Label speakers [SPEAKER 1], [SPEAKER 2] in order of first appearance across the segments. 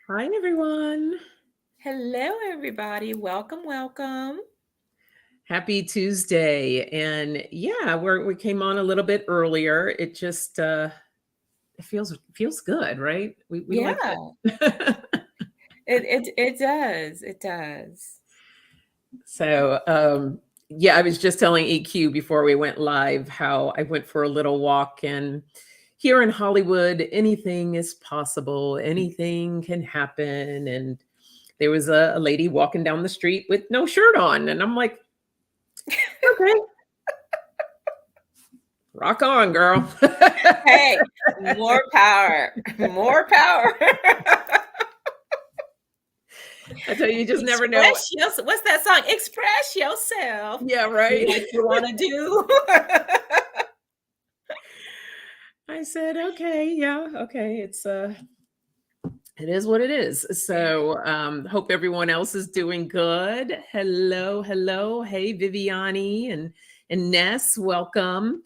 [SPEAKER 1] Hi, everyone.
[SPEAKER 2] Hello, everybody. Welcome, welcome.
[SPEAKER 1] Happy Tuesday. And yeah, we came on a little bit earlier. It just it feels good, right? We like
[SPEAKER 2] Yeah,
[SPEAKER 1] that.
[SPEAKER 2] it does. It does.
[SPEAKER 1] So yeah, I was just telling EQ before we went live how I went for a little walk, and here in Hollywood, anything is possible, anything can happen. And there was a lady walking down the street with no shirt on, and I'm like, okay, rock on, girl.
[SPEAKER 2] Hey, more power, more power.
[SPEAKER 1] I tell you, you just never know.
[SPEAKER 2] Express yourself. What's that song? Express yourself.
[SPEAKER 1] Yeah,
[SPEAKER 2] Do
[SPEAKER 1] right.
[SPEAKER 2] what you want to do.
[SPEAKER 1] I said, okay, yeah, okay. It is what it is. So hope everyone else is doing good. Hello, hello. Hey, Viviani and Ness, welcome.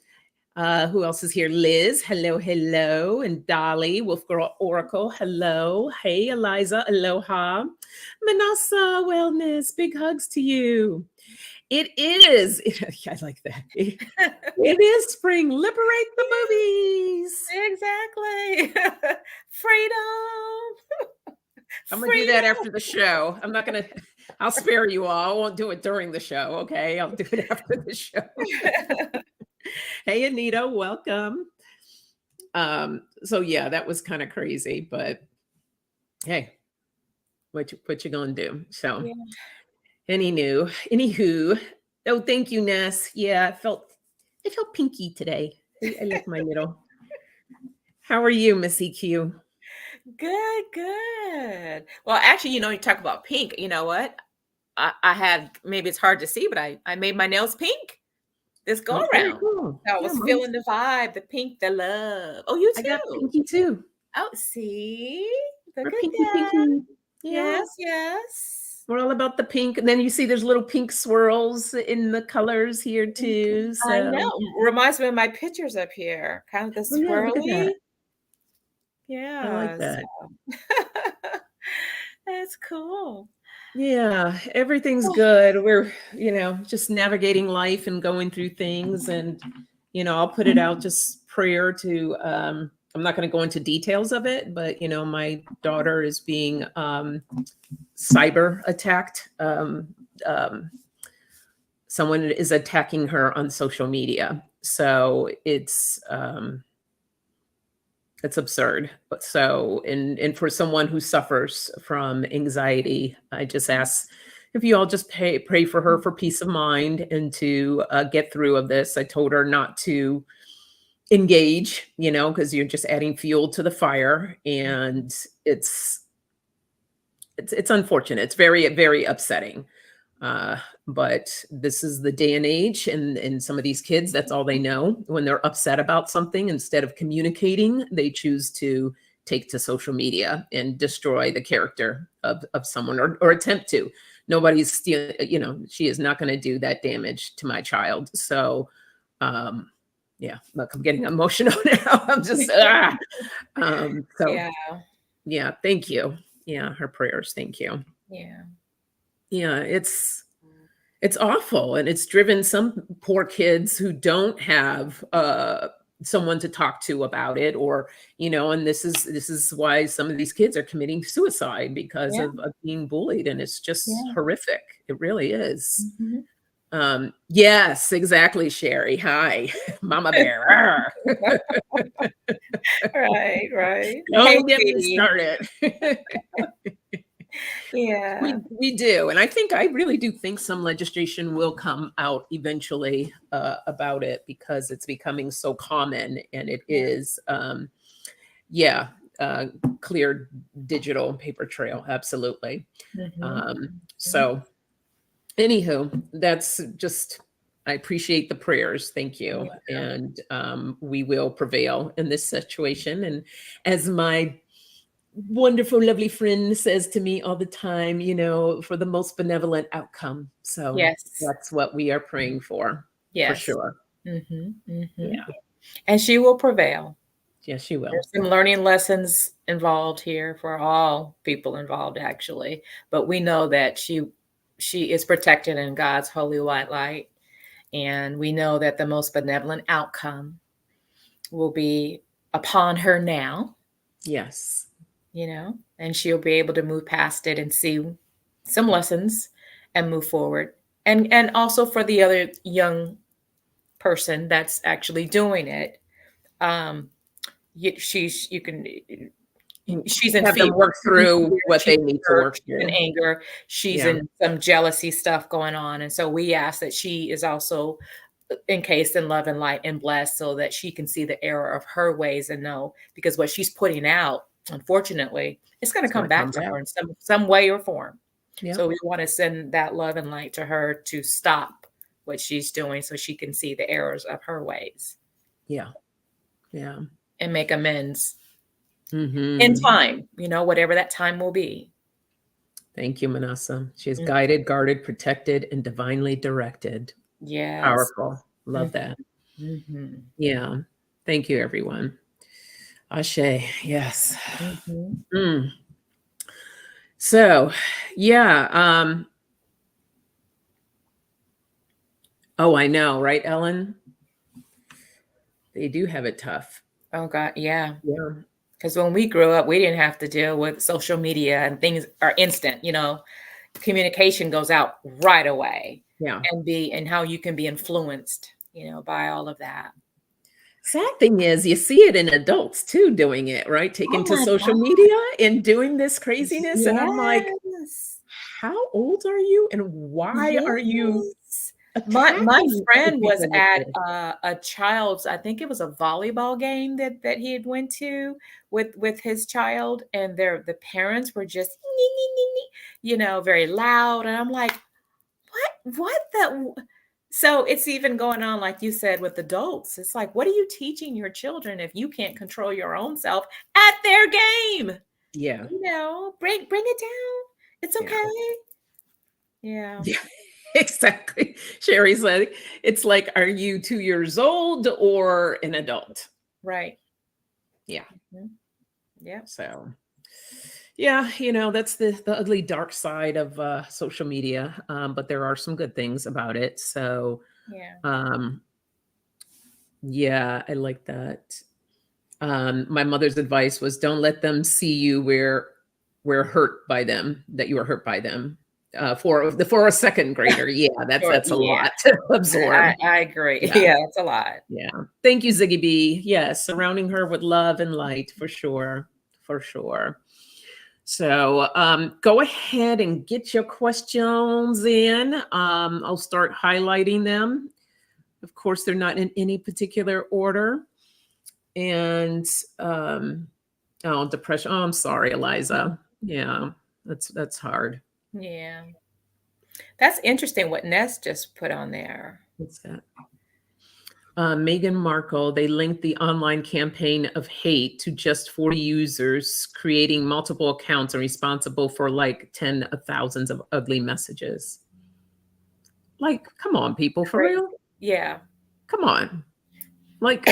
[SPEAKER 1] Who else is here? Liz, hello, hello. And Dolly, Wolf Girl Oracle, hello. Hey, Eliza, aloha. Manasa Wellness, big hugs to you. It is. I like that. It is spring. Liberate the boobies.
[SPEAKER 2] Exactly. Freedom.
[SPEAKER 1] I'm gonna do that
[SPEAKER 2] Freedom.
[SPEAKER 1] after the show. I'm not gonna. I'll spare you all. I won't do it during the show. Okay, I'll do it after the show. Hey, Anita, welcome. So yeah, that was kind of crazy, but hey, what you gonna do? So,
[SPEAKER 2] Yeah.
[SPEAKER 1] anywho. Oh, thank you, Ness. Yeah, I felt pinky today. I like my little. How are you, Miss EQ?
[SPEAKER 2] Good, good. Well, actually, you talk about pink. You know what? I had, maybe it's hard to see, but I made my nails pink this go
[SPEAKER 1] Oh, very
[SPEAKER 2] around.
[SPEAKER 1] cool.
[SPEAKER 2] I
[SPEAKER 1] Yeah,
[SPEAKER 2] was
[SPEAKER 1] mine's.
[SPEAKER 2] feeling the vibe, the pink, the love. Oh, you
[SPEAKER 1] I got
[SPEAKER 2] too.
[SPEAKER 1] pinky too.
[SPEAKER 2] Oh, see? Look
[SPEAKER 1] We're
[SPEAKER 2] at
[SPEAKER 1] pinky
[SPEAKER 2] that.
[SPEAKER 1] pinky. Yeah.
[SPEAKER 2] Yes, yes.
[SPEAKER 1] We're all about the pink. And then you see there's little pink swirls in the colors here too.
[SPEAKER 2] I
[SPEAKER 1] So,
[SPEAKER 2] know. Reminds me of my pictures up here. Kind of the
[SPEAKER 1] oh yeah, look at
[SPEAKER 2] swirly.
[SPEAKER 1] that. I like
[SPEAKER 2] Yeah.
[SPEAKER 1] that.
[SPEAKER 2] That's cool.
[SPEAKER 1] Yeah, everything's good. We're, just navigating life and going through things. And, I'll put it out just prayer to, I'm not going to go into details of it, but, my daughter is being cyber attacked. Someone is attacking her on social media. So it's absurd. But so, and for someone who suffers from anxiety, I just ask if you all just pray for her for peace of mind and to get through of this. I told her not to engage, because you're just adding fuel to the fire, and it's unfortunate. It's very, very upsetting. But this is the day and age, and some of these kids, that's all they know. When they're upset about something, instead of communicating, they choose to take to social media and destroy the character of someone, or attempt to. Nobody's still, she is not going to do that damage to my child. So, yeah, look, I'm getting emotional now. I'm just, so
[SPEAKER 2] Yeah.
[SPEAKER 1] yeah, thank you. Yeah, her prayers. Thank you.
[SPEAKER 2] Yeah.
[SPEAKER 1] Yeah, it's awful, and it's driven some poor kids who don't have someone to talk to about it, or and this is why some of these kids are committing suicide, because
[SPEAKER 2] Yeah.
[SPEAKER 1] of being bullied, and it's just
[SPEAKER 2] Yeah.
[SPEAKER 1] horrific. It really is.
[SPEAKER 2] Mhm.
[SPEAKER 1] Yes, exactly, Sherry. Hi. Mama bear.
[SPEAKER 2] Right, right. Hey,
[SPEAKER 1] Don't get me
[SPEAKER 2] sweetie.
[SPEAKER 1] started.
[SPEAKER 2] Yeah.
[SPEAKER 1] We do, and I really do think some legislation will come out eventually about it, because it's becoming so common, and it
[SPEAKER 2] Yeah.
[SPEAKER 1] is, yeah, uh, clear digital paper trail, absolutely.
[SPEAKER 2] Mhm. Mhm.
[SPEAKER 1] So, anywho, that's just. I appreciate the prayers. Thank you,
[SPEAKER 2] Yeah.
[SPEAKER 1] and we will prevail in this situation. And as my wonderful, lovely friend says to me all the time, for the most benevolent outcome. So
[SPEAKER 2] Yes.
[SPEAKER 1] that's what we are praying for
[SPEAKER 2] Yes.
[SPEAKER 1] sure.
[SPEAKER 2] Mhm. Mhm.
[SPEAKER 1] Yeah.
[SPEAKER 2] And she will prevail.
[SPEAKER 1] Yes, she will.
[SPEAKER 2] There's some learning lessons involved here, for all people involved actually. But we know that she is protected in God's holy white light, and we know that the most benevolent outcome will be upon her now,
[SPEAKER 1] Yes.
[SPEAKER 2] and she'll be able to move past it and see some lessons and move forward. And also for the other young person that's actually doing it, um, you can she's in
[SPEAKER 1] Have
[SPEAKER 2] fear.
[SPEAKER 1] them work through what
[SPEAKER 2] She's
[SPEAKER 1] they
[SPEAKER 2] in
[SPEAKER 1] need to
[SPEAKER 2] hurt,
[SPEAKER 1] work
[SPEAKER 2] she's in
[SPEAKER 1] through.
[SPEAKER 2] anger, she's
[SPEAKER 1] Yeah.
[SPEAKER 2] in some jealousy stuff going on. And so we ask that she is also encased in love and light and blessed, so that she can see the error of her ways and know, because what she's putting out, unfortunately, it's going to
[SPEAKER 1] It's
[SPEAKER 2] come
[SPEAKER 1] going to come
[SPEAKER 2] back to
[SPEAKER 1] back.
[SPEAKER 2] her in some way or form.
[SPEAKER 1] Yeah.
[SPEAKER 2] So we want to send that love and light to her to stop what she's doing, so she can see the errors of her ways.
[SPEAKER 1] Yeah. Yeah.
[SPEAKER 2] And make amends
[SPEAKER 1] Mm-hmm.
[SPEAKER 2] in time, whatever that time will be.
[SPEAKER 1] Thank you, Manasa. She is
[SPEAKER 2] Mm.
[SPEAKER 1] guided, guarded, protected, and divinely directed.
[SPEAKER 2] Yes.
[SPEAKER 1] Powerful. Love that.
[SPEAKER 2] Mm-hmm.
[SPEAKER 1] Yeah. Thank you, everyone. Ashe. Yes.
[SPEAKER 2] Mm-hmm.
[SPEAKER 1] Mm. So, yeah. Oh, I know, right, Ellen? They do have it tough.
[SPEAKER 2] Oh God, yeah.
[SPEAKER 1] Yeah.
[SPEAKER 2] Because when we grew up, we didn't have to deal with social media, and things are instant. Communication goes out right away.
[SPEAKER 1] Yeah.
[SPEAKER 2] And how you can be influenced, by all of that.
[SPEAKER 1] Sad thing is, you see it in adults too doing it, right? Taking
[SPEAKER 2] Oh
[SPEAKER 1] to
[SPEAKER 2] my
[SPEAKER 1] social
[SPEAKER 2] God.
[SPEAKER 1] media and doing this craziness. And I'm like,
[SPEAKER 2] Yes.
[SPEAKER 1] how old are you? And why are you
[SPEAKER 2] Yes. My
[SPEAKER 1] attacking other
[SPEAKER 2] friend was
[SPEAKER 1] people like
[SPEAKER 2] at
[SPEAKER 1] this?
[SPEAKER 2] a child's, I think it was a volleyball game that he had went to with his child, and the parents were just very loud, and I'm like, what the. So it's even going on, like you said, with adults. It's like, what are you teaching your children if you can't control your own self at their game?
[SPEAKER 1] Yeah.
[SPEAKER 2] Bring it down. It's
[SPEAKER 1] Yeah.
[SPEAKER 2] okay. Yeah.
[SPEAKER 1] Yeah. Exactly. Sherry's like, it's like, are you 2 years old or an adult?
[SPEAKER 2] Right.
[SPEAKER 1] Yeah.
[SPEAKER 2] Mhm. Yeah.
[SPEAKER 1] So, yeah, that's the ugly dark side of social media. But there are some good things about it. So,
[SPEAKER 2] Yeah.
[SPEAKER 1] um, yeah, I like that. My mother's advice was, don't let them see you where we're hurt by them, that you are hurt by them. For a second grader, yeah,
[SPEAKER 2] Sure.
[SPEAKER 1] that's a
[SPEAKER 2] Yeah.
[SPEAKER 1] lot to absorb.
[SPEAKER 2] I agree.
[SPEAKER 1] Yeah,
[SPEAKER 2] Yeah, it's a lot.
[SPEAKER 1] yeah. Thank you, Ziggy B. Yes, surrounding her with love and light, for sure, for sure. So go ahead and get your questions in. I'll start highlighting them. Of course, they're not in any particular order. And depression. Oh, I'm sorry, Eliza. Yeah, that's hard.
[SPEAKER 2] Yeah. That's interesting what Ness just put on there.
[SPEAKER 1] What's that? Meghan Markle, they linked the online campaign of hate to just 40 users creating multiple accounts and responsible for like 10 of thousands of ugly messages. Like, come on, people, for
[SPEAKER 2] Crazy.
[SPEAKER 1] real?
[SPEAKER 2] Yeah.
[SPEAKER 1] Come on. Like,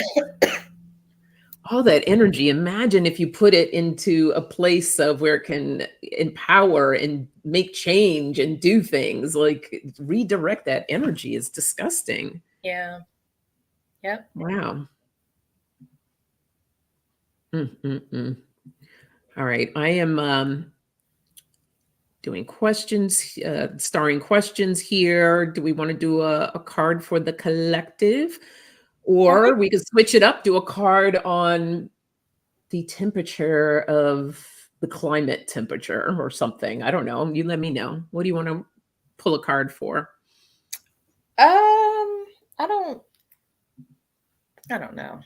[SPEAKER 1] all that energy. Imagine if you put it into a place of where it can empower and make change and do things. Like, redirect that energy is disgusting.
[SPEAKER 2] Yeah. Yep.
[SPEAKER 1] Wow. Mm-mm-mm. All right. I am doing questions, starring questions here. Do we want to do a card for the collective? Or we could switch it up, do a card on the temperature of the climate temperature or something. I don't know. You let me know. What do you want to pull a card for?
[SPEAKER 2] I don't know.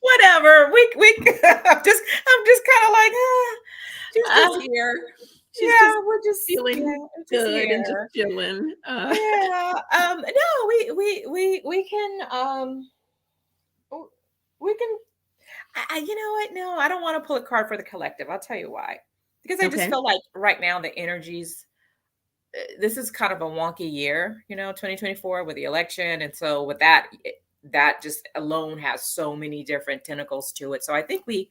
[SPEAKER 2] Whatever. I'm just kind of like,
[SPEAKER 1] She's just here. She's
[SPEAKER 2] yeah,
[SPEAKER 1] just
[SPEAKER 2] we're just
[SPEAKER 1] feeling good and just chilling.
[SPEAKER 2] Yeah. No, we can we can. You know what? No, I don't want to pull a card for the collective. I'll tell you why. Because I just
[SPEAKER 1] Okay.
[SPEAKER 2] feel like right now the energies this is kind of a wonky year, 2024 with the election. And so with that, that just alone has so many different tentacles to it. So I think we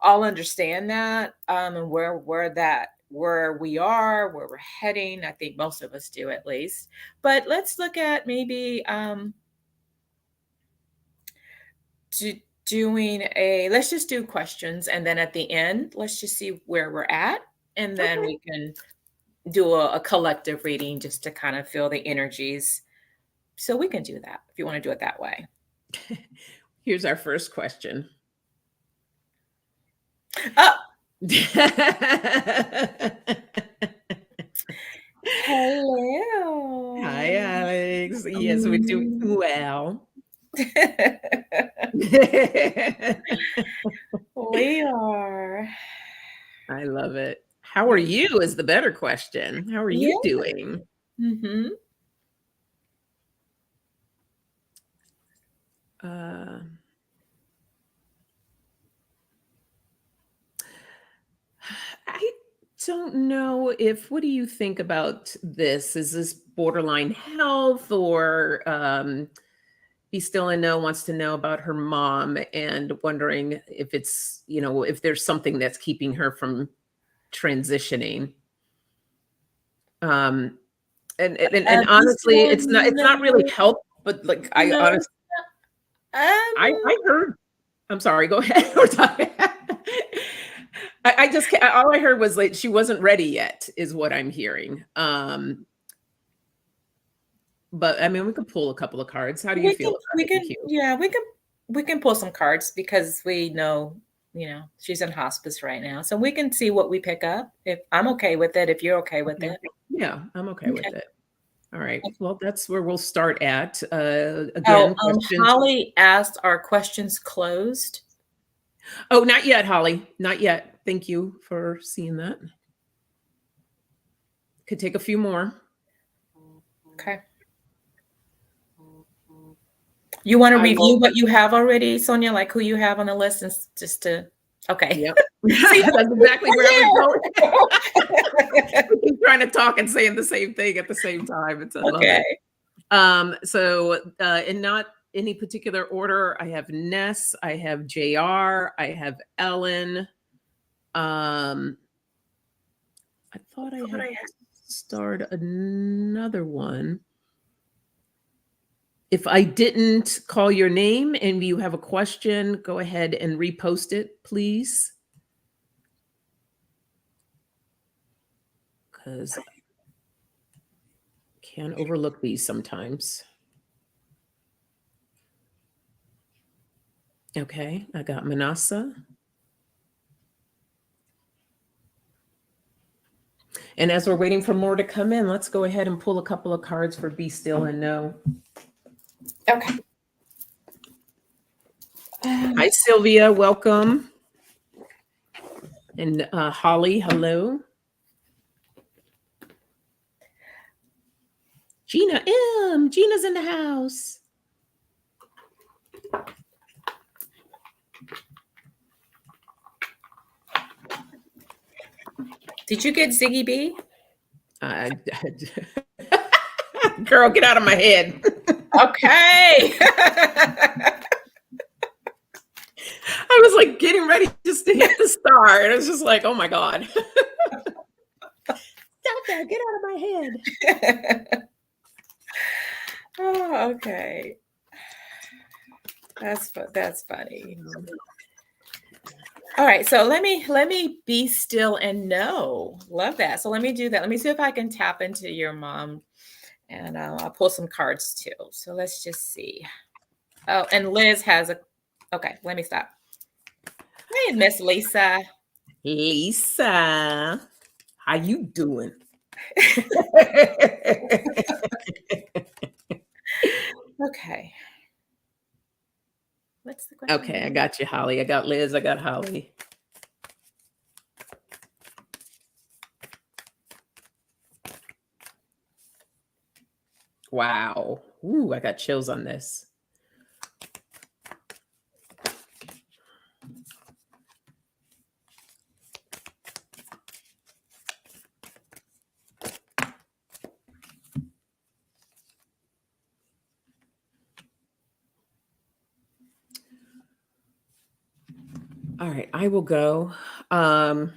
[SPEAKER 2] all understand that, and where we are, where we're heading. I think most of us do, at least. But let's look at maybe let's just do questions, and then at the end, let's just see where we're at, and then
[SPEAKER 1] Okay.
[SPEAKER 2] we can do a collective reading just to kind of feel the energies. So we can do that if you want to do it that way.
[SPEAKER 1] Here's our first question.
[SPEAKER 2] Oh,
[SPEAKER 1] Hi,
[SPEAKER 2] hello.
[SPEAKER 1] Alex. Yes, we're doing well.
[SPEAKER 2] We are.
[SPEAKER 1] I love it. How are you is the better question. How are
[SPEAKER 2] Yeah.
[SPEAKER 1] you doing?
[SPEAKER 2] Mm-hmm.
[SPEAKER 1] Uh, I don't know what do you think about this? Is this borderline health or Be Still and Know wants to know about her mom and wondering if it's, if there's something that's keeping her from transitioning. Um, and
[SPEAKER 2] Be
[SPEAKER 1] honestly,
[SPEAKER 2] still
[SPEAKER 1] it's not really
[SPEAKER 2] no,
[SPEAKER 1] help, but like I
[SPEAKER 2] no.
[SPEAKER 1] honestly I heard. I'm sorry. Go ahead. We're talking. I just all I heard was like she wasn't ready yet, is what I'm hearing. But I mean, we could pull a couple of cards. How do you feel about it? Thank you.
[SPEAKER 2] Yeah, we can pull some cards because we know, she's in hospice right now. So we can see what we pick up. If I'm okay with it, if you're okay with
[SPEAKER 1] Okay.
[SPEAKER 2] it.
[SPEAKER 1] Yeah, I'm okay
[SPEAKER 2] Okay.
[SPEAKER 1] with it. All right. Well, that's where we'll start at.
[SPEAKER 2] Oh,
[SPEAKER 1] Again, questions.
[SPEAKER 2] Holly asked, are questions closed?
[SPEAKER 1] Oh, not yet, Holly. Not yet. Thank you for seeing that. Could take a few more.
[SPEAKER 2] Okay. You want to
[SPEAKER 1] I
[SPEAKER 2] review
[SPEAKER 1] will.
[SPEAKER 2] what you have already, Sonja, like who you have on the list, and just to, okay.
[SPEAKER 1] Yep.
[SPEAKER 2] See,
[SPEAKER 1] That's exactly where I was
[SPEAKER 2] there.
[SPEAKER 1] going. We keep trying to talk and saying the same thing at the same time. I love
[SPEAKER 2] Okay.
[SPEAKER 1] it. So in not any particular order, I have Ness, I have JR, I have Ellen. I thought I had starred another one. If I didn't call your name and you have a question, go ahead and repost it, please. Because I can't overlook these sometimes. Okay, I got Manasa. And as we're waiting for more to come in, let's go ahead and pull a couple of cards for Be Still and Know.
[SPEAKER 2] Okay.
[SPEAKER 1] Hi, Sylvia. Welcome. And Holly, hello. Gina M. Gina's in the house.
[SPEAKER 2] Did you get Ziggy B?
[SPEAKER 1] Girl, get out of my head.
[SPEAKER 2] Okay.
[SPEAKER 1] I was like getting ready just to hit the star. And it was just like, oh my God. Stop that. Get out of my head.
[SPEAKER 2] Oh, okay. That's funny. All right, so let me be still and know. Love that. So let me do that. Let me see if I can tap into your mom, and I'll pull some cards too. So let's just see. Oh, and Liz has a. Okay, let me stop. Hey, Miss Lisa.
[SPEAKER 1] Lisa, how you doing?
[SPEAKER 2] Okay. What's the question?
[SPEAKER 1] Okay, I got you, Holly. I got Liz. I got Holly. Wow. Ooh, I got chills on this. All right, I will go. Um,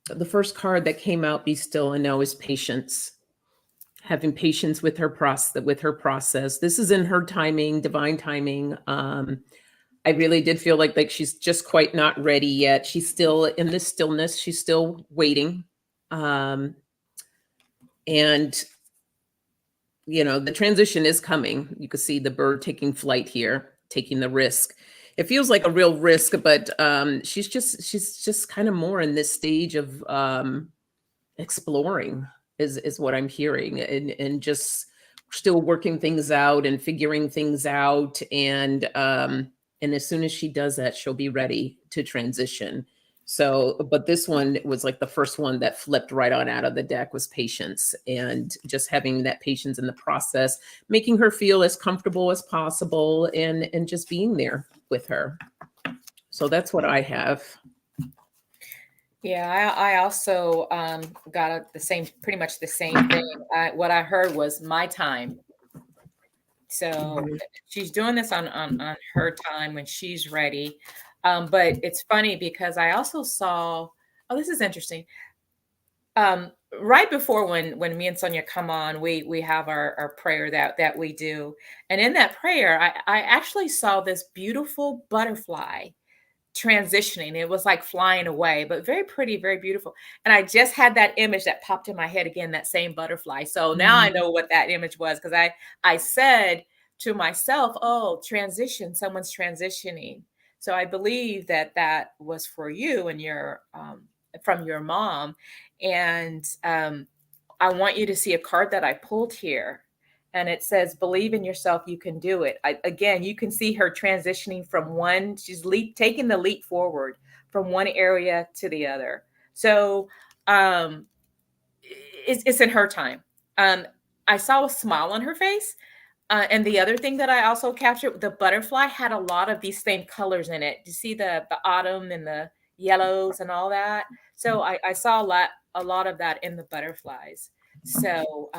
[SPEAKER 1] the first card that came out, "Be still and know," is patience. Having patience with her process. This is in her timing, divine timing. I really did feel like she's just quite not ready yet. She's still in this stillness. She's still waiting. Um, and the transition is coming. You can see the bird taking flight here, taking the risk. It feels like a real risk, but she's just kind of more in this stage of exploring is what I'm hearing, and just still working things out and figuring things out, and as soon as she does that, she'll be ready to transition. So, but this one was like the first one that flipped right on out of the deck, was patience, and just having that patience in the process, making her feel as comfortable as possible, and just being there with her. So that's what I have.
[SPEAKER 2] Yeah, I also got the same, pretty much the same thing. What I heard was my time. So
[SPEAKER 1] Mhm.
[SPEAKER 2] she's doing this on her time when she's ready. But it's funny because I also saw, oh, this is interesting. Right before when me and Sonja come on, we have our prayer that we do. And in that prayer, I actually saw this beautiful butterfly transitioning. It was like flying away, but very pretty, very beautiful. And I just had that image that popped in my head again, that same butterfly. So now I
[SPEAKER 1] Mhm.
[SPEAKER 2] know what that image was, because I said to myself, "Oh, transition, someone's transitioning." So I believe that that was for you and your from your mom. And I want you to see a card that I pulled here, and it says, "Believe in yourself, you can do it." Again, you can see her transitioning from one, she's taking the leap forward from one area to the other. So um, it's in her time. Um, I saw a smile on her face. And the other thing that I also captured, the butterfly had a lot of these same colors in it. You see the autumn and the yellows and all that. So I saw a lot of that in the butterflies. So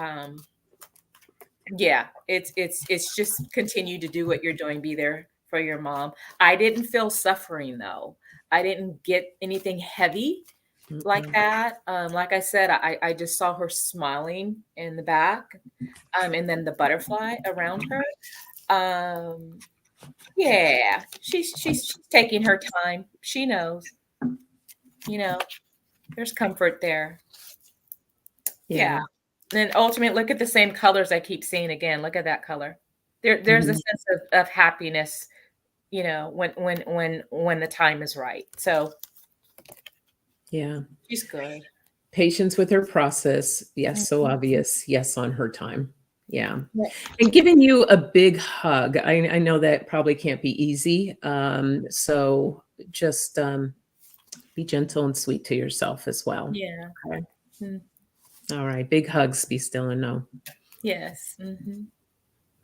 [SPEAKER 2] yeah, it's just continue to do what you're doing. Be there for your mom. I didn't feel suffering though. I didn't get anything heavy like
[SPEAKER 1] Mm-mm.
[SPEAKER 2] that. Like I said, I just saw her smiling in the back, and then the butterfly around her. Um, yeah, she's taking her time. She knows, you know, there's comfort there. Yeah.
[SPEAKER 1] Yeah.
[SPEAKER 2] Then ultimate, look at the same colors I keep seeing again. Look at that color. There's a
[SPEAKER 1] Mhm.
[SPEAKER 2] sense of happiness, when the time is right. So
[SPEAKER 1] Yeah.
[SPEAKER 2] she's good.
[SPEAKER 1] Patience with her process. Yes, so
[SPEAKER 2] Mhm.
[SPEAKER 1] obvious. Yes, on her time. Yeah.
[SPEAKER 2] Yeah.
[SPEAKER 1] And giving you a big hug. I know that probably can't be easy. So just be gentle and sweet to yourself as well.
[SPEAKER 2] Yeah.
[SPEAKER 1] Okay.
[SPEAKER 2] Mm,
[SPEAKER 1] All right. Big hugs. Be still and know.
[SPEAKER 2] yes. Mhm.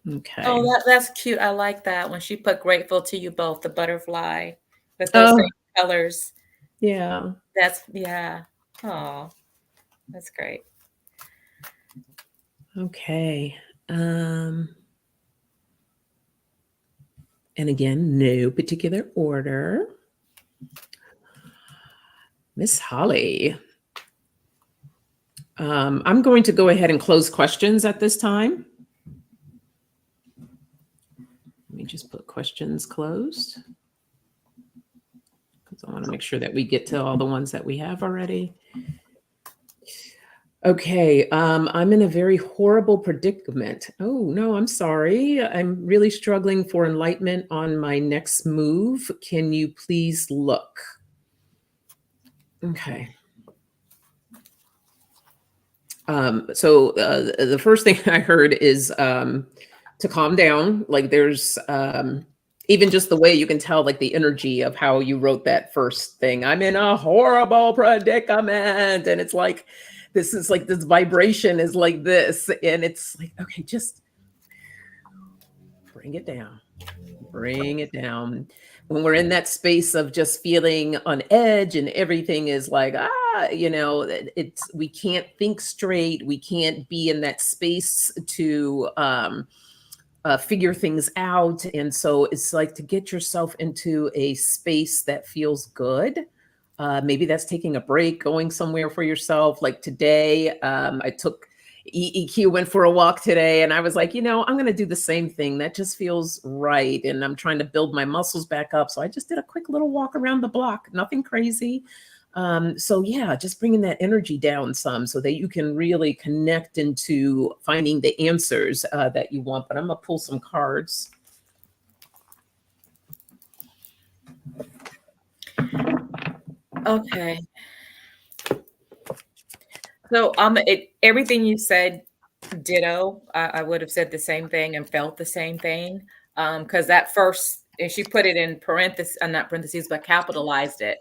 [SPEAKER 2] Oh,
[SPEAKER 1] Okay.
[SPEAKER 2] that's cute. I like that when she put grateful to you both, the butterfly with those
[SPEAKER 1] Oh,
[SPEAKER 2] same colors.
[SPEAKER 1] yeah.
[SPEAKER 2] That's yeah. Oh, that's great.
[SPEAKER 1] Okay. Um, and again, no particular order. Miss Holly. I'm going to go ahead and close questions at this time. Let me just put questions closed because I want to make sure that we get to all the ones that we have already. Okay, I'm in a very horrible predicament. Oh, no, I'm sorry. I'm really struggling for enlightenment on my next move. Can you please look? Okay. So the first thing I heard is to calm down. Like there's even just the way you can tell, like the energy of how you wrote that first thing. I'm in a horrible predicament, and it's like this is like this vibration is like this, and it's like okay, just bring it down. Bring it down. When we're in that space of just feeling on edge and everything is like, it's we can't think straight. We can't be in that space to figure things out. And so it's like to get yourself into a space that feels good. Maybe that's taking a break, going somewhere for yourself. Like today, I took EQ, went for a walk today, and I was like, I'm going to do the same thing. That just feels right. And I'm trying to build my muscles back up. So I just did a quick little walk around the block, nothing crazy. So yeah, just bringing that energy down some so that you can really connect into finding the answers that you want. But I'm gonna pull some cards.
[SPEAKER 2] Okay. So everything you said, ditto. I would have said the same thing and felt the same thing. Because that first, and she put it in parentheses, not parentheses, but capitalized it.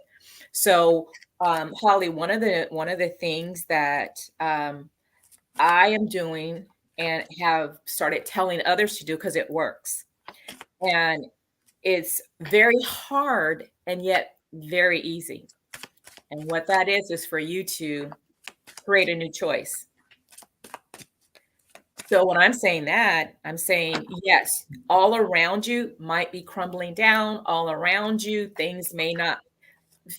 [SPEAKER 2] So, Holly, one of the things that I am doing and have started telling others to do because it works, and it's very hard and yet very easy. And what that is for you to create a new choice. So when I'm saying that, I'm saying, yes, all around you might be crumbling down, all around you, things may not,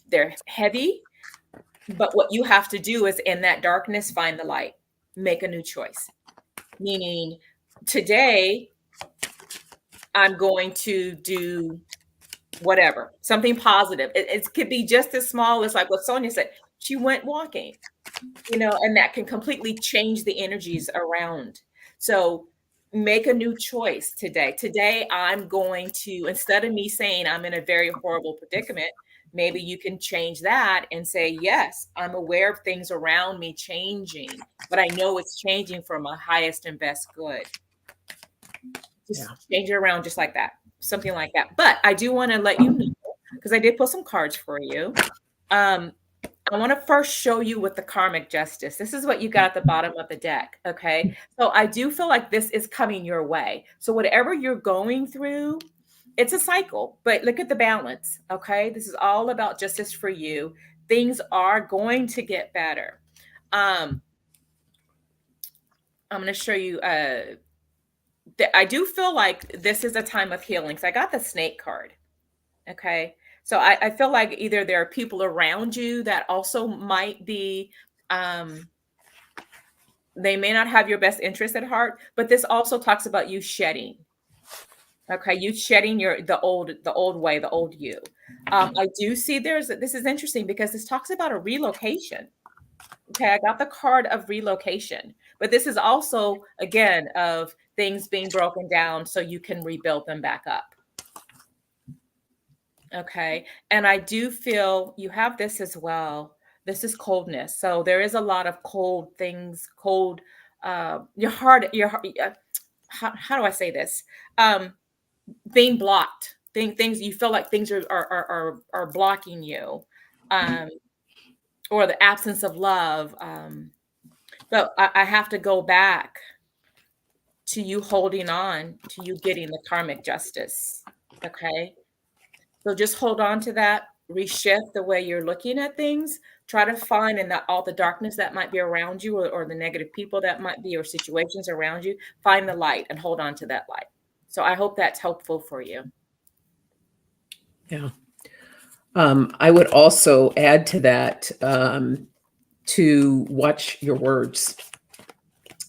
[SPEAKER 2] they're heavy, but what you have to do is in that darkness, find the light, make a new choice. Meaning today, I'm going to do whatever, something positive. It could be just as small as like what Sonja said. She went walking, and that can completely change the energies around. So make a new choice today. Today, I'm going to, instead of me saying I'm in a very horrible predicament, maybe you can change that and say, yes, I'm aware of things around me changing, but I know it's changing for my highest and best good. Just change it around just like that, something like that. But I do want to let you know, because I did put some cards for you. I want to first show you with the karmic justice. This is what you got at the bottom of the deck. Okay. So I do feel like this is coming your way. So whatever you're going through, it's a cycle, but look at the balance. Okay. This is all about justice for you. Things are going to get better. I'm going to show you, I do feel like this is a time of healing. So I got the snake card. Okay. So I feel like either there are people around you that also might be, they may not have your best interest at heart, but this also talks about you shedding. Okay. You shedding the old way, the old you. I do see this is interesting because this talks about a relocation. Okay. I got the card of relocation, but this is also, again, of things being broken down so you can rebuild them back up. Okay. And I do feel you have this as well. This is coldness. So there is a lot of cold things, your heart, how do I say this? Being blocked, things you feel like things are blocking you, or the absence of love. But I have to go back to you holding on to you getting the karmic justice. Okay. So just hold on to that, reshift the way you're looking at things, try to find in that all the darkness that might be around you or the negative people that might be or situations around you, find the light and hold on to that light. So I hope that's helpful for you.
[SPEAKER 1] Yeah. I would also add to that to watch your words.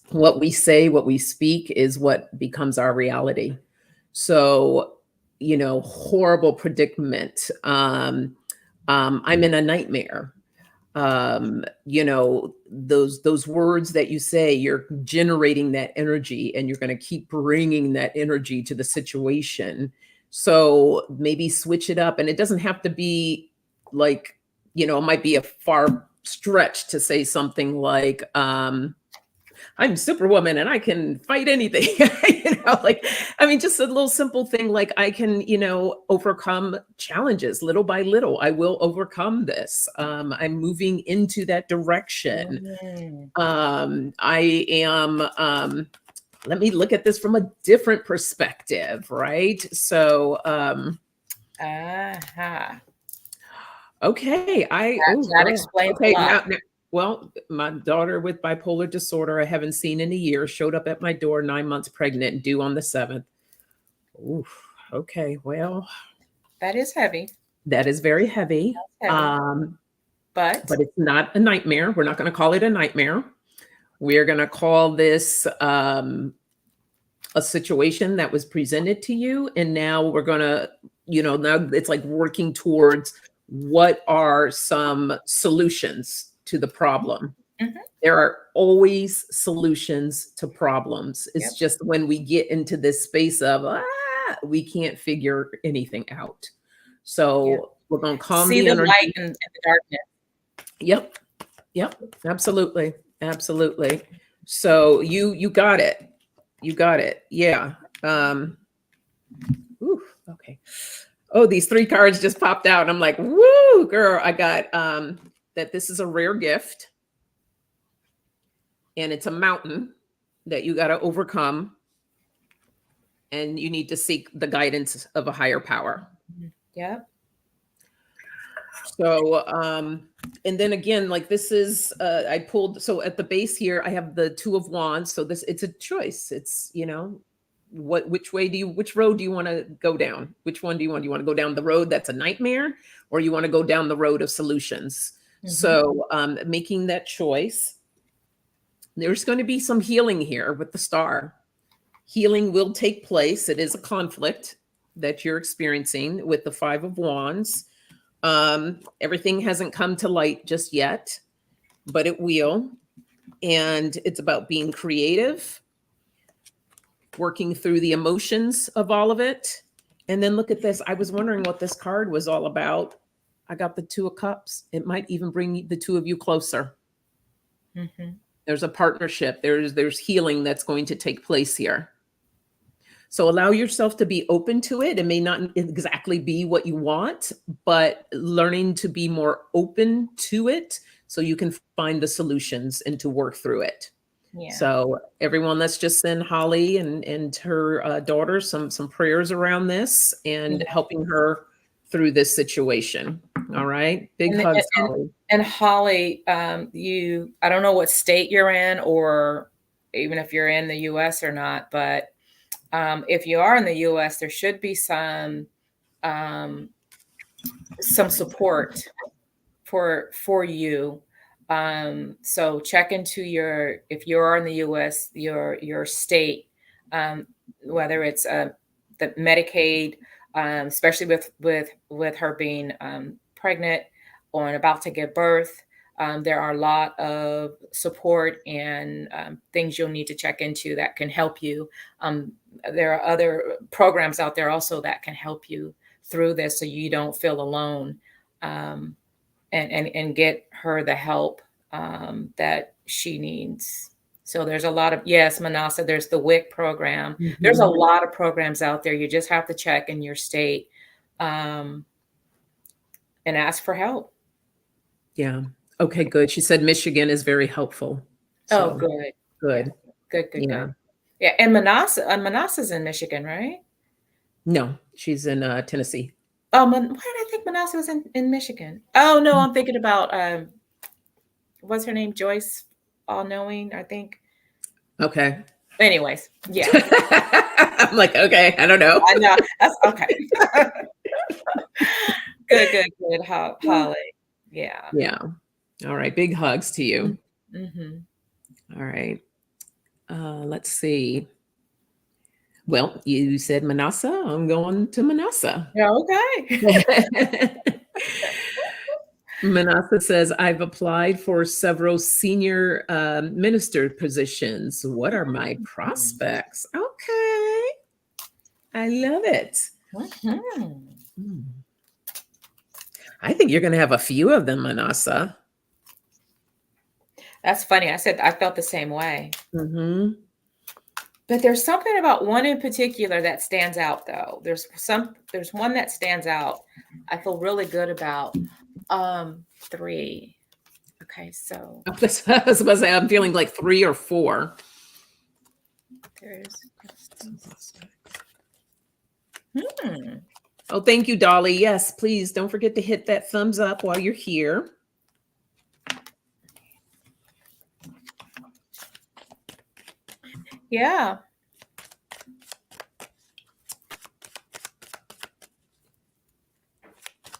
[SPEAKER 1] What we say, what we speak is what becomes our reality. So, horrible predicament. I'm in a nightmare. Those words that you say, you're generating that energy and you're going to keep bringing that energy to the situation. So maybe switch it up. And it doesn't have to be like, it might be a far stretch to say something like, I'm Superwoman and I can fight anything. Just a little simple thing like I can, overcome challenges little by little. I will overcome this. I'm moving into that direction. I am, let me look at this from a different perspective, right? So, okay.
[SPEAKER 2] That explains a lot.
[SPEAKER 1] Well, my daughter with bipolar disorder, I haven't seen in a year, showed up at my door 9 months pregnant and due on the 7th. Oof. Okay. Well,
[SPEAKER 2] That is heavy.
[SPEAKER 1] that is very heavy.
[SPEAKER 2] That's heavy. But
[SPEAKER 1] But it's not a nightmare. We're not going to call it a nightmare. We're going to call this a situation that was presented to you. And now we're going to, now it's like working towards what are some solutions to the problem.
[SPEAKER 2] Mhm.
[SPEAKER 1] There are always solutions to problems. It's
[SPEAKER 2] Yep.
[SPEAKER 1] just when we get into this space of, we can't figure anything out. So we're going to calm
[SPEAKER 2] see
[SPEAKER 1] the
[SPEAKER 2] the
[SPEAKER 1] energy.
[SPEAKER 2] light in the darkness.
[SPEAKER 1] Yep. Absolutely. Absolutely. So you got it. You got it. Yeah. Okay. Oh, these 3 cards just popped out. And I'm like, woo, girl, I got that this is a rare gift. And it's a mountain that you got to overcome. And you need to seek the guidance of a higher power.
[SPEAKER 2] Yep.
[SPEAKER 1] So, and then again, like this is, I pulled, so at the base here, I have the 2 of Wands. So it's a choice. It's, which road do you want to go down? Which one do you want? Do you want to go down the road that's a nightmare, or you want to go down the road of solutions?
[SPEAKER 2] Mhm.
[SPEAKER 1] So, making that choice, there's going to be some healing here with the star. Healing will take place. It is a conflict that you're experiencing with the 5 of Wands. Everything hasn't come to light just yet, but it will. And it's about being creative, working through the emotions of all of it. And then look at this. I was wondering what this card was all about. I got the 2 of Cups. It might even bring the 2 of you closer.
[SPEAKER 2] Mm-hmm.
[SPEAKER 1] There's a partnership. There's healing that's going to take place here. So allow yourself to be open to it. It may not exactly be what you want, but learning to be more open to it so you can find the solutions and to work through it.
[SPEAKER 2] Yeah.
[SPEAKER 1] So everyone, let's just send Holly and her daughter some prayers around this and helping her through this situation. All right. Big hugs, Holly.
[SPEAKER 2] And Holly, I don't know what state you're in, or even if you're in the US or not, but if you are in the US, there should be some support for you. So check into if you are in the US, your state, whether it's the Medicaid, especially with her being pregnant or about to give birth. There are a lot of support and things you'll need to check into that can help you. There are other programs out there also that can help you through this so you don't feel alone, and get her the help that she needs. So there's a lot of, yes, Manasa, there's the WIC program. Mm-hmm. There's a lot of programs out there. You just have to check in your state and ask for help.
[SPEAKER 1] Yeah. Okay, good. She said Michigan is very helpful.
[SPEAKER 2] So, good.
[SPEAKER 1] Good.
[SPEAKER 2] Yeah. Good. Yeah. And Manasa's in Michigan, right?
[SPEAKER 1] No, she's in Tennessee.
[SPEAKER 2] Oh, why did I think Manasa was in Michigan? Oh, no, I'm thinking about, what's her name? Joyce All-Knowing, I think.
[SPEAKER 1] Okay.
[SPEAKER 2] Anyways, yeah.
[SPEAKER 1] I'm like, okay, I don't know.
[SPEAKER 2] I know. That's okay. Good, Holly. Yeah.
[SPEAKER 1] Yeah. All right. Big hugs to you.
[SPEAKER 2] Mm-hmm.
[SPEAKER 1] All right. Let's see. Well, you said Manasa. I'm going to Manasa.
[SPEAKER 2] Yeah, okay.
[SPEAKER 1] Manasa says, I've applied for several senior minister positions. What are my prospects? Okay. I love it. Mm-hmm. I think you're going to have a few of them, Manasa.
[SPEAKER 2] That's funny. I said I felt the same way.
[SPEAKER 1] Mm-hmm.
[SPEAKER 2] But there's something about one in particular that stands out, though. There's one that stands out. I feel really good about. 3. Okay, so
[SPEAKER 1] I was supposed to say I'm feeling like 3 or 4.
[SPEAKER 2] There's.
[SPEAKER 1] Oh, thank you, Dolly. Yes, please don't forget to hit that thumbs up while you're here.
[SPEAKER 2] Yeah.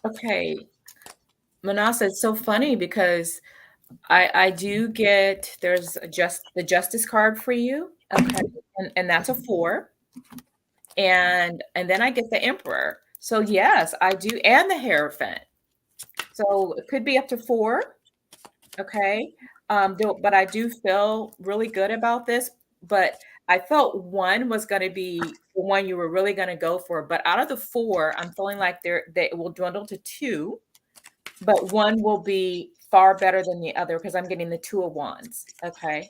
[SPEAKER 2] Okay. Manasa, it's so funny because I do get there's just the justice card for you. Okay. And that's a 4. And then I get the emperor. So yes, I do, and the Hierophant. So it could be up to 4. Okay. But I do feel really good about this. But I felt 1 was going to be the one you were really going to go for. But out of the 4, I'm feeling like they will dwindle to 2, but 1 will be far better than the other because I'm getting the 2 of Wands. Okay.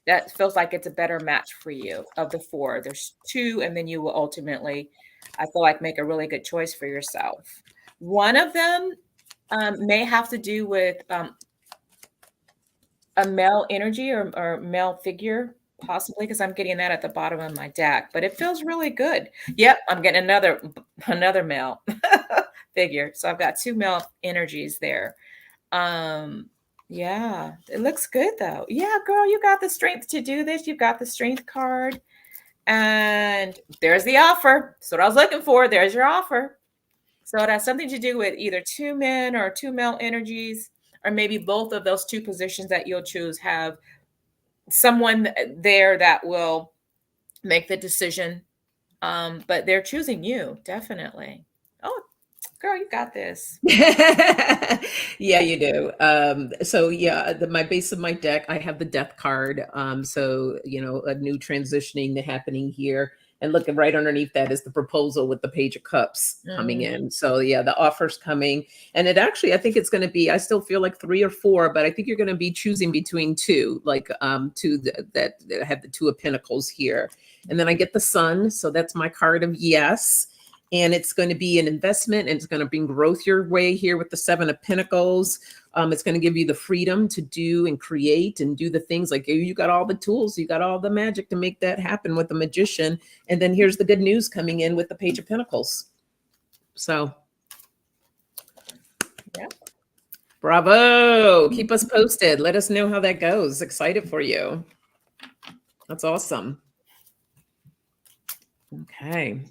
[SPEAKER 2] That feels like it's a better match for you of the 4. There's 2, and then you will ultimately, I feel like, make a really good choice for yourself. One of them may have to do with a male energy or male figure, possibly, because I'm getting that at the bottom of my deck, but it feels really good. Yep, I'm getting another male figure. So I've got 2 male energies there. Yeah, it looks good though. Yeah, girl, you got the strength to do this. You've got the strength card. And there's the offer. That's what I was looking for. There's your offer. So it has something to do with either 2 men or 2 male energies, or maybe both of those 2 positions that you'll choose have someone there that will make the decision. But they're choosing you, definitely. Oh, girl, you got this.
[SPEAKER 1] Yeah, you do. So yeah, my base of my deck, I have the death card. So a new transitioning happening here. And looking right underneath that is the proposal with the Page of Cups coming in. So yeah, the offer's coming. And it actually, I think it's going to be, I still feel like 3 or 4, but I think you're going to be choosing between 2, like 2 that have the 2 of Pentacles here. And then I get the Sun. So that's my card of yes. And it's going to be an investment, and it's going to bring growth your way here with the 7 of Pentacles. It's going to give you the freedom to do and create and do the things like you got all the tools, you got all the magic to make that happen with the Magician. And then here's the good news coming in with the Page of Pentacles. So,
[SPEAKER 2] yeah.
[SPEAKER 1] Bravo. Keep us posted. Let us know how that goes. Excited for you. That's awesome. Okay.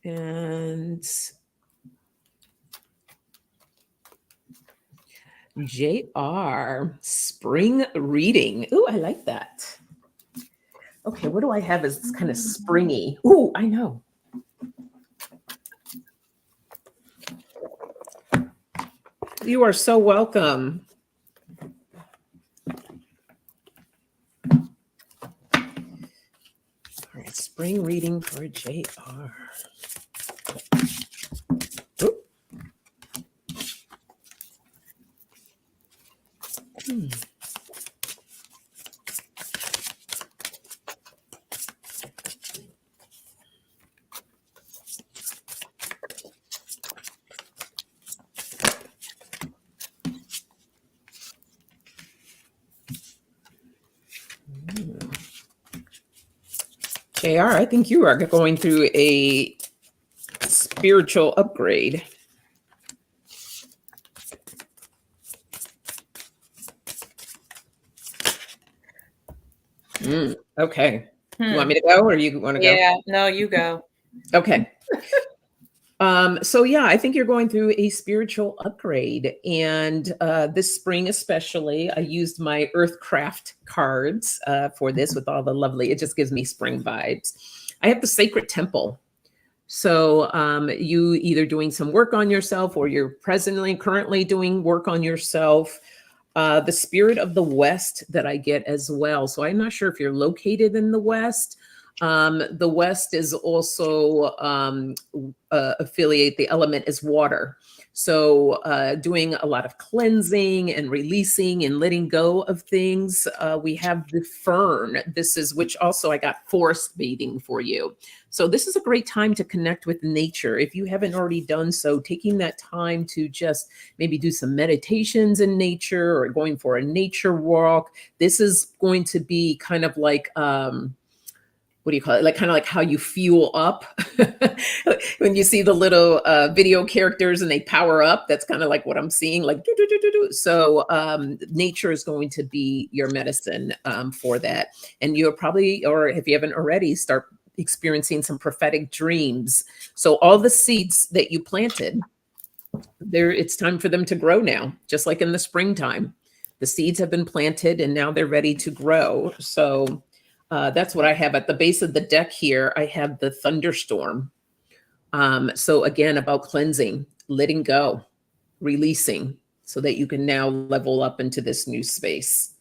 [SPEAKER 1] And JR, spring reading. Ooh, I like that. Okay, what do I have as kind of springy? Ooh, I know. You are so welcome. All right, spring reading for JR. Ooh. JR, I think you are going through a spiritual upgrade. Okay. You want me to go, or you want to go?
[SPEAKER 2] Yeah, no, you go.
[SPEAKER 1] Okay. So yeah, I think you're going through a spiritual upgrade. And this spring especially, I used my Earthcraft cards for this with all the lovely, it just gives me spring vibes. I have the Sacred Temple. So you either doing some work on yourself, or you're currently doing work on yourself. The Spirit of the West that I get as well. So I'm not sure if you're located in the West. The West is also affiliate, the element is water. So doing a lot of cleansing and releasing and letting go of things. We have the Fern. This is, which also I got forest bathing for you. So this is a great time to connect with nature. If you haven't already done so, taking that time to just maybe do some meditations in nature or going for a nature walk. This is going to be kind of like, what do you call it? Like kind of like how you fuel up when you see the little video characters and they power up. That's kind of like what I'm seeing. Like do, do, do, do, do. So nature is going to be your medicine for that, and you're probably, or if you haven't already, start experiencing some prophetic dreams. So all the seeds that you planted, there, it's time for them to grow now, just like in the springtime. The seeds have been planted and now they're ready to grow. So that's what I have at the base of the deck here. I have the thunderstorm. So again, about cleansing, letting go, releasing, so that you can now level up into this new space.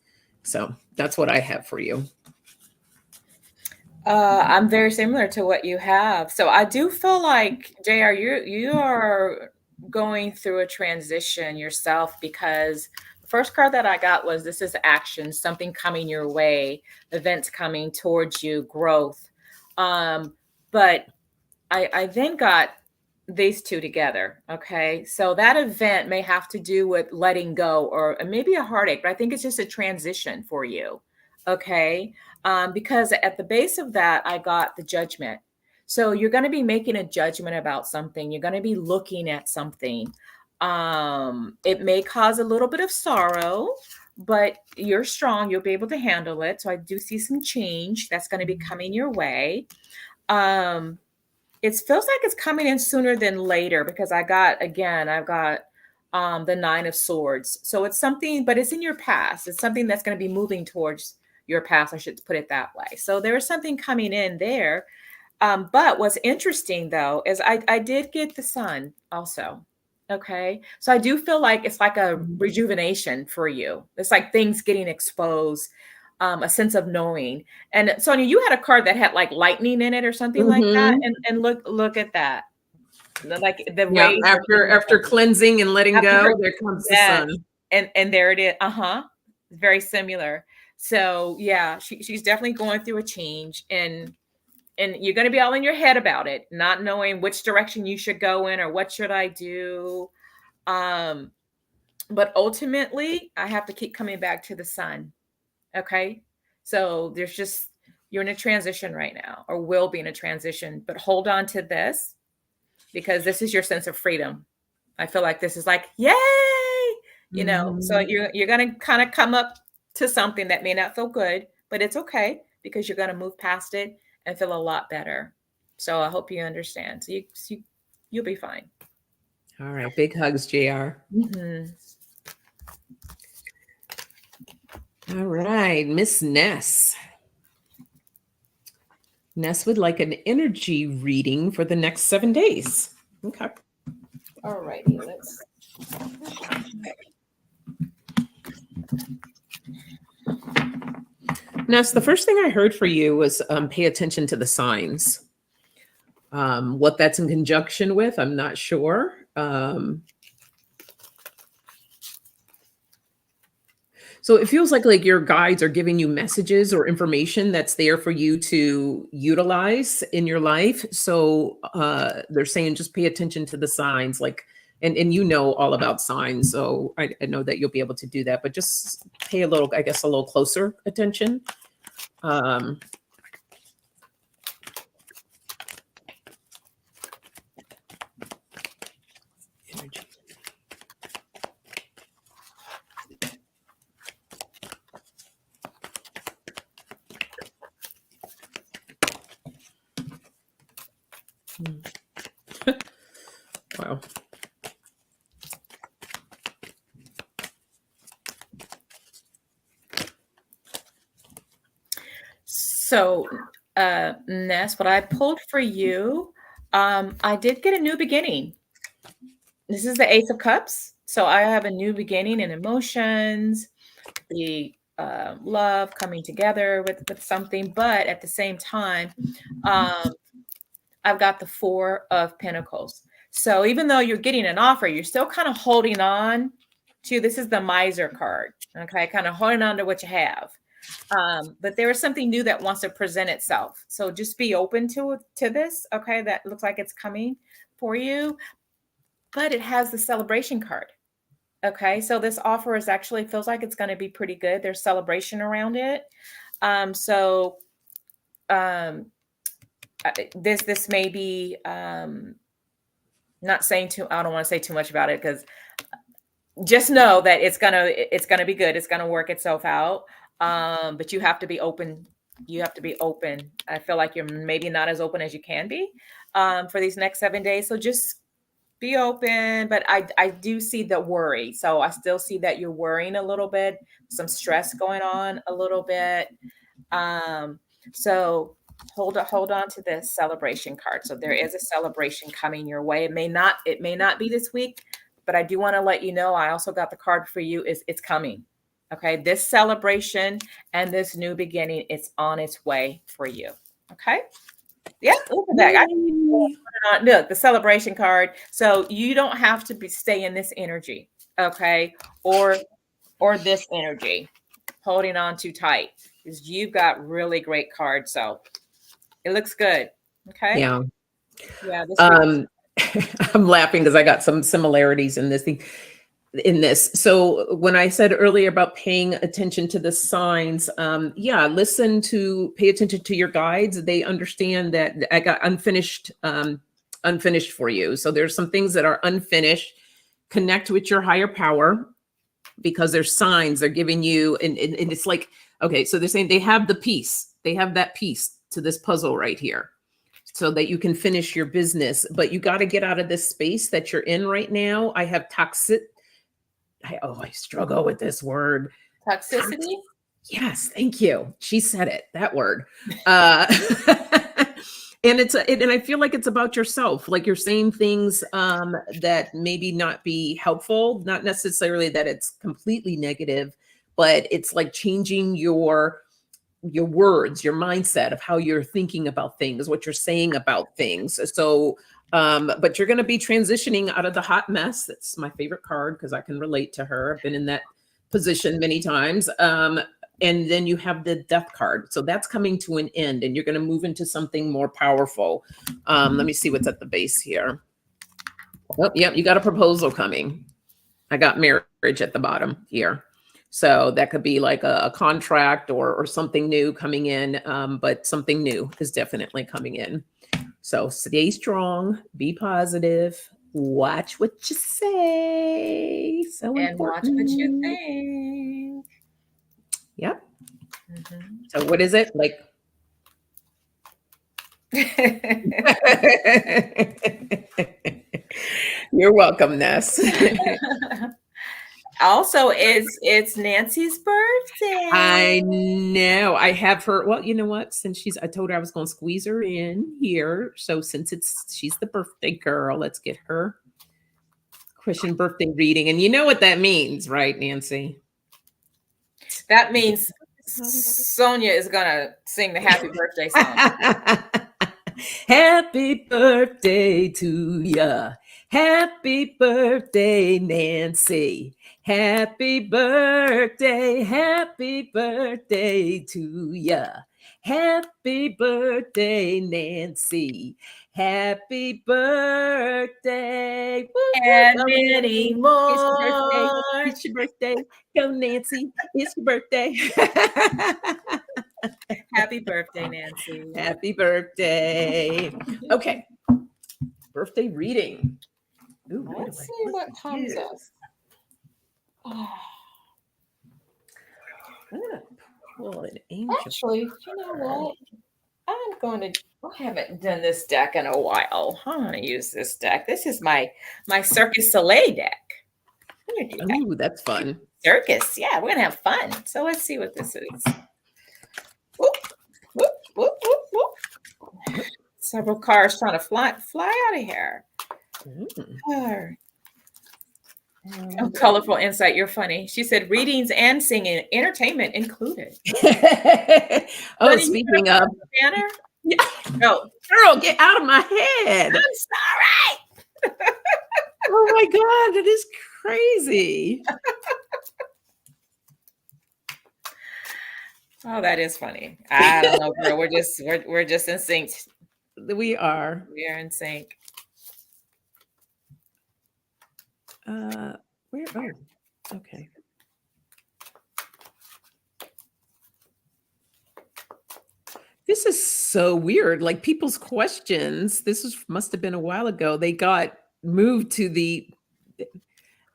[SPEAKER 1] So that's what I have for you.
[SPEAKER 2] I'm very similar to what you have. So I do feel like, JR, you are going through a transition yourself, because the first card that I got was, this is action, something coming your way, events coming towards you, growth. But I then got these two together. Okay. So that event may have to do with letting go, or maybe a heartache, but I think it's just a transition for you. Okay. Because at the base of that, I got the Judgment. So you're going to be making a judgment about something. You're going to be looking at something. It may cause a little bit of sorrow, but you're strong. You'll be able to handle it. So I do see some change that's going to be coming your way. It feels like it's coming in sooner than later, because I've got the Nine of Swords. So it's something, but it's in your past. It's something that's going to be moving towards your past. I should put it that way. So there is something coming in there. But what's interesting though, is I did get the Sun also. Okay. So I do feel like it's like a rejuvenation for you. It's like things getting exposed, a sense of knowing. And Sonja, you had a card that had like lightning in it or something like that. And look at that. Like the
[SPEAKER 1] Yeah,
[SPEAKER 2] rays
[SPEAKER 1] after cleansing and letting go, there comes the
[SPEAKER 2] that,
[SPEAKER 1] sun.
[SPEAKER 2] and there it is. Very similar. So yeah, she's definitely going through a change, and you're going to be all in your head about it, not knowing which direction you should go in or what should I do. But ultimately, I have to keep coming back to the sun. Okay. So you're in a transition right now, or will be in a transition, but hold on to this, because this is your sense of freedom. I feel like this is like, yay, so you're going to kind of come up to something that may not feel good, but it's okay, because you're going to move past it and feel a lot better. So I hope you understand. So you'll be fine.
[SPEAKER 1] All right. Big hugs, JR. All right. Miss Ness. Ness would like an energy reading for the next 7 days. Okay.
[SPEAKER 2] All righty. Let's.
[SPEAKER 1] Ness, the first thing I heard for you was pay attention to the signs. What that's in conjunction with, I'm not sure. So it feels like your guides are giving you messages or information that's there for you to utilize in your life. So they're saying just pay attention to the signs, and you know all about signs. So I know that you'll be able to do that, but just pay a little closer attention. Energy. Wow.
[SPEAKER 2] So, Ness, what I pulled for you, I did get a new beginning. This is the Ace of Cups. So I have a new beginning in emotions, the love coming together with something, but at the same time, I've got the Four of Pentacles. So even though you're getting an offer, you're still kind of holding on to, this is the Miser card, okay? Kind of holding on to what you have. But there is something new that wants to present itself. So just be open to this, okay? That looks like it's coming for you, but it has the celebration card. Okay, so this offer is actually feels like it's going to be pretty good. There's celebration around it. um, this may be not saying too. I don't want to say too much about it because just know that it's gonna be good. It's gonna work itself out. But you have to be open. You have to be open. I feel like you're maybe not as open as you can be for these next 7 days. So just be open. But I do see the worry. So I still see that you're worrying a little bit, some stress going on a little bit. So hold on to this celebration card. So there is a celebration coming your way. It may not be this week, but I do want to let you know I also got the card for you. It's coming. Okay. This celebration and this new beginning, it's on its way for you. Okay. Yeah, look at that.
[SPEAKER 1] Yay.
[SPEAKER 2] Look, the celebration card. So you don't have to stay in this energy, okay, or this energy, holding on too tight, because you've got really great cards. So it looks good. Okay.
[SPEAKER 1] Yeah.
[SPEAKER 2] Yeah. This week.
[SPEAKER 1] I'm laughing because I got some similarities in this thing. In this. So when I said earlier about paying attention to the signs, yeah, pay attention to your guides. They understand that I got unfinished for you. So there's some things that are unfinished. Connect with your higher power because there's signs they're giving you. And it's like, okay, so they're saying they have the piece. They have that piece to this puzzle right here so that you can finish your business. But you got to get out of this space that you're in right now. I have toxic. I struggle with this word.
[SPEAKER 2] Toxicity.
[SPEAKER 1] Yes, thank you. She said it, that word. And and I feel like it's about yourself. Like you're saying things that maybe not be helpful, not necessarily that it's completely negative, but it's like changing your words, your mindset of how you're thinking about things, what you're saying about things. So but you're going to be transitioning out of the hot mess. That's my favorite card because I can relate to her. I've been in that position many times. And then you have the death card. So that's coming to an end and you're going to move into something more powerful. Let me see what's at the base here. Oh, yep. You got a proposal coming. I got marriage at the bottom here. So that could be like a contract or something new coming in. But something new is definitely coming in. So stay strong, be positive, watch what you say. So
[SPEAKER 2] And watch what you
[SPEAKER 1] important.
[SPEAKER 2] think.
[SPEAKER 1] Yep.
[SPEAKER 2] Mhm.
[SPEAKER 1] So what is it? Like you're welcome, Ness.
[SPEAKER 2] Also, it's Nancy's birthday.
[SPEAKER 1] I know. I have her. Well, you know what? Since I told her I was going to squeeze her in here. So since she's the birthday girl, let's get her Christian birthday reading. And you know what that means, right, Nancy?
[SPEAKER 2] That means Sonja is gonna sing the happy birthday song.
[SPEAKER 1] Happy birthday to ya. Happy birthday, Nancy. Happy birthday to ya. Happy birthday, Nancy. Happy birthday. Woo, woo.
[SPEAKER 2] And
[SPEAKER 1] Oh,
[SPEAKER 2] many
[SPEAKER 1] Nancy, it's your birthday.
[SPEAKER 2] more.
[SPEAKER 1] It's your birthday. Go, Nancy. It's your birthday.
[SPEAKER 2] Happy birthday, Nancy.
[SPEAKER 1] Happy birthday. Okay. Birthday reading. Ooh,
[SPEAKER 2] Let's see what comes up.
[SPEAKER 1] I'm gonna pull an angel.
[SPEAKER 2] Actually, you know what? I haven't done this deck in a while. I'm going to use this deck. This is my Circus Soleil deck. I'm going to do that.
[SPEAKER 1] Ooh, that's fun.
[SPEAKER 2] Circus. Yeah, we're going to have fun. So let's see what this is. Whoop, whoop, whoop, whoop, whoop. Several cars trying to fly out of here. Oh, colorful insight. You're funny. She said readings and singing, entertainment included.
[SPEAKER 1] Oh, speaking of
[SPEAKER 2] banner.
[SPEAKER 1] Yeah.
[SPEAKER 2] No,
[SPEAKER 1] girl, get out of my head.
[SPEAKER 2] I'm sorry.
[SPEAKER 1] Oh my God, that is crazy.
[SPEAKER 2] Oh, that is funny. I don't know, girl. We're just in sync.
[SPEAKER 1] We are.
[SPEAKER 2] We are in sync.
[SPEAKER 1] Where? Oh, okay. This is so weird. Like people's questions, must have been a while ago. They got moved to the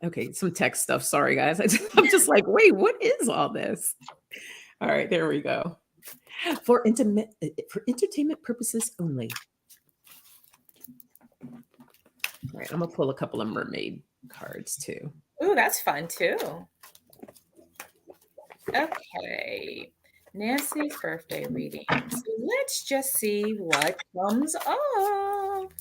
[SPEAKER 1] okay, some tech stuff. Sorry, guys. I'm just like, wait, what is all this? All right, there we go. For entertainment purposes only. All right, I'm gonna pull a couple of mermaid cards too.
[SPEAKER 2] Ooh, that's fun too. Okay. Nancy's birthday reading. So let's just see what comes up.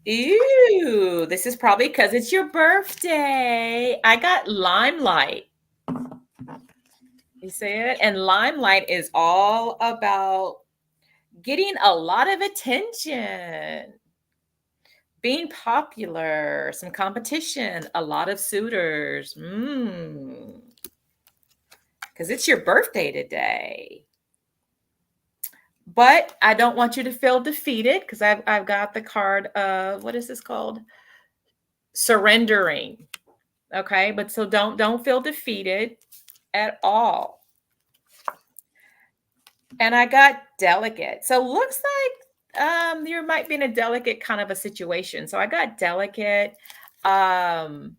[SPEAKER 2] Ew, this is probably because it's your birthday. I got limelight. You see it? And limelight is all about getting a lot of attention, being popular, some competition, a lot of suitors. Because it's your birthday today. But I don't want you to feel defeated because I've got the card of, what is this called? Surrendering. Okay, but so don't feel defeated at all. And I got delicate. So looks like you might be in a delicate kind of a situation. So I got delicate, a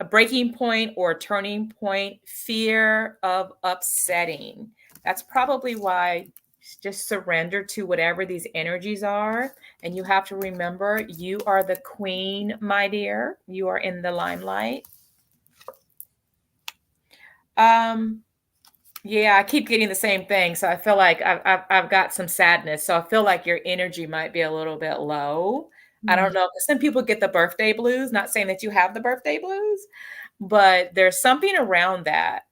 [SPEAKER 2] breaking point or a turning point, fear of upsetting. That's probably why. Just surrender to whatever these energies are. And you have to remember, you are the queen, my dear. You are in the limelight. Yeah, I keep getting the same thing. So I feel like I've got some sadness. So I feel like your energy might be a little bit low. I don't know. Some people get the birthday blues, not saying that you have the birthday blues, but there's something around that.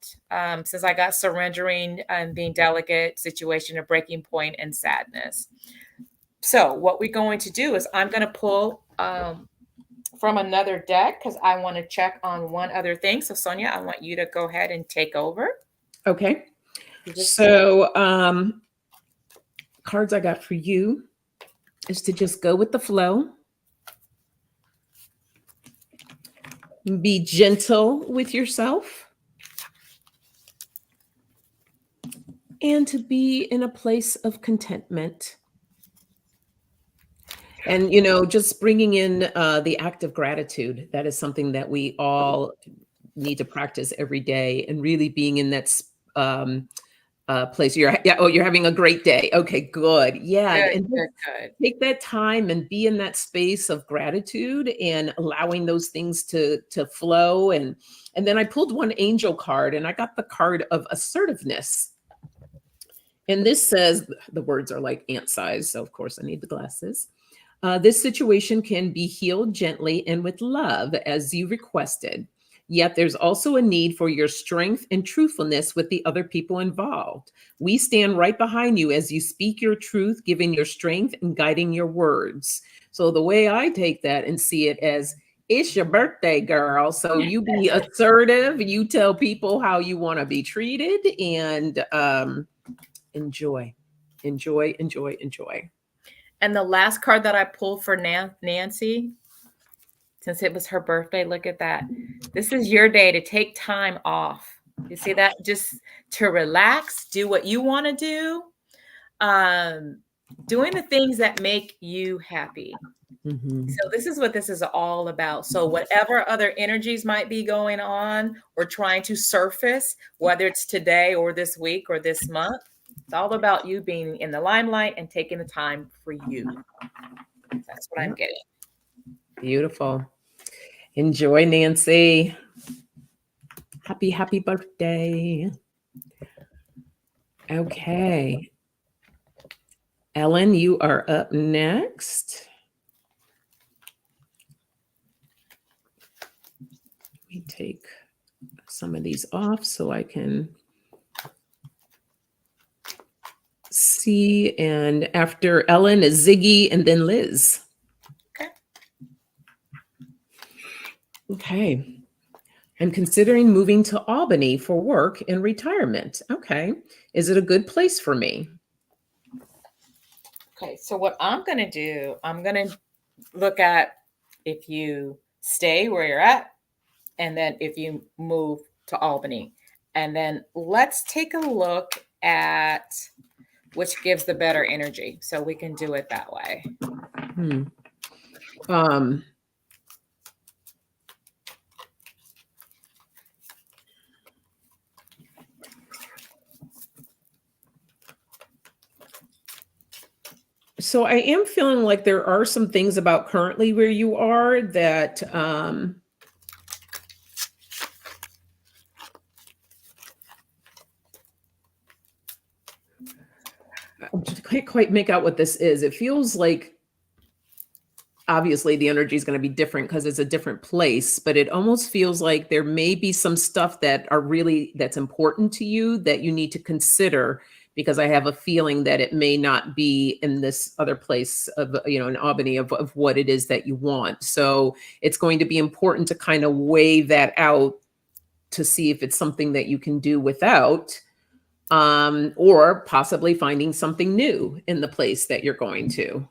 [SPEAKER 2] Since I got surrendering and being delicate, situation, a breaking point, and sadness. So what we're going to do is I'm going to pull from another deck because I want to check on one other thing. So Sonja, I want you to go ahead and take over.
[SPEAKER 1] Okay. So cards I got for you is to just go with the flow. Be gentle with yourself. And to be in a place of contentment. And, just bringing in the act of gratitude. That is something that we all need to practice every day, and really being in that place. You're having a great day. Okay, good. Yeah.
[SPEAKER 2] Good.
[SPEAKER 1] Take that time and be in that space of gratitude and allowing those things to flow. And then I pulled one angel card, and I got the card of assertiveness. And this says, the words are like ant size, so of course I need the glasses. This situation can be healed gently and with love as you requested. Yet there's also a need for your strength and truthfulness with the other people involved. We stand right behind you as you speak your truth, giving your strength and guiding your words. So the way I take that and see it as, it's your birthday, girl. So you be assertive, you tell people how you want to be treated, and enjoy.
[SPEAKER 2] And the last card that I pulled for Nancy, since it was her birthday, look at that. This is your day to take time off. You see that? Just to relax, do what you want to do, doing the things that make you happy. So this is what this is all about. So whatever other energies might be going on or trying to surface, whether it's today or this week or this month, it's all about you being in the limelight and taking the time for you. That's what I'm getting.
[SPEAKER 1] Beautiful. Enjoy, Nancy. Happy birthday. Okay. Ellen, you are up next. Let me take some of these off so I can see. And after Ellen is Ziggy and then Liz. Okay. I'm considering moving to Albany for work and retirement. Okay. Is it a good place for me?
[SPEAKER 2] Okay. So what I'm going to do, I'm going to look at if you stay where you're at, and then if you move to Albany. And then let's take a look at which gives the better energy. So we can do it that way.
[SPEAKER 1] So I am feeling like there are some things about currently where you are that I can't quite make out what this is. It feels like obviously the energy is going to be different because it's a different place, but it almost feels like there may be some stuff that's important to you that you need to consider, because I have a feeling that it may not be in this other place of, in Albany of what it is that you want. So it's going to be important to kind of weigh that out to see if it's something that you can do without, or possibly finding something new in the place that you're going to.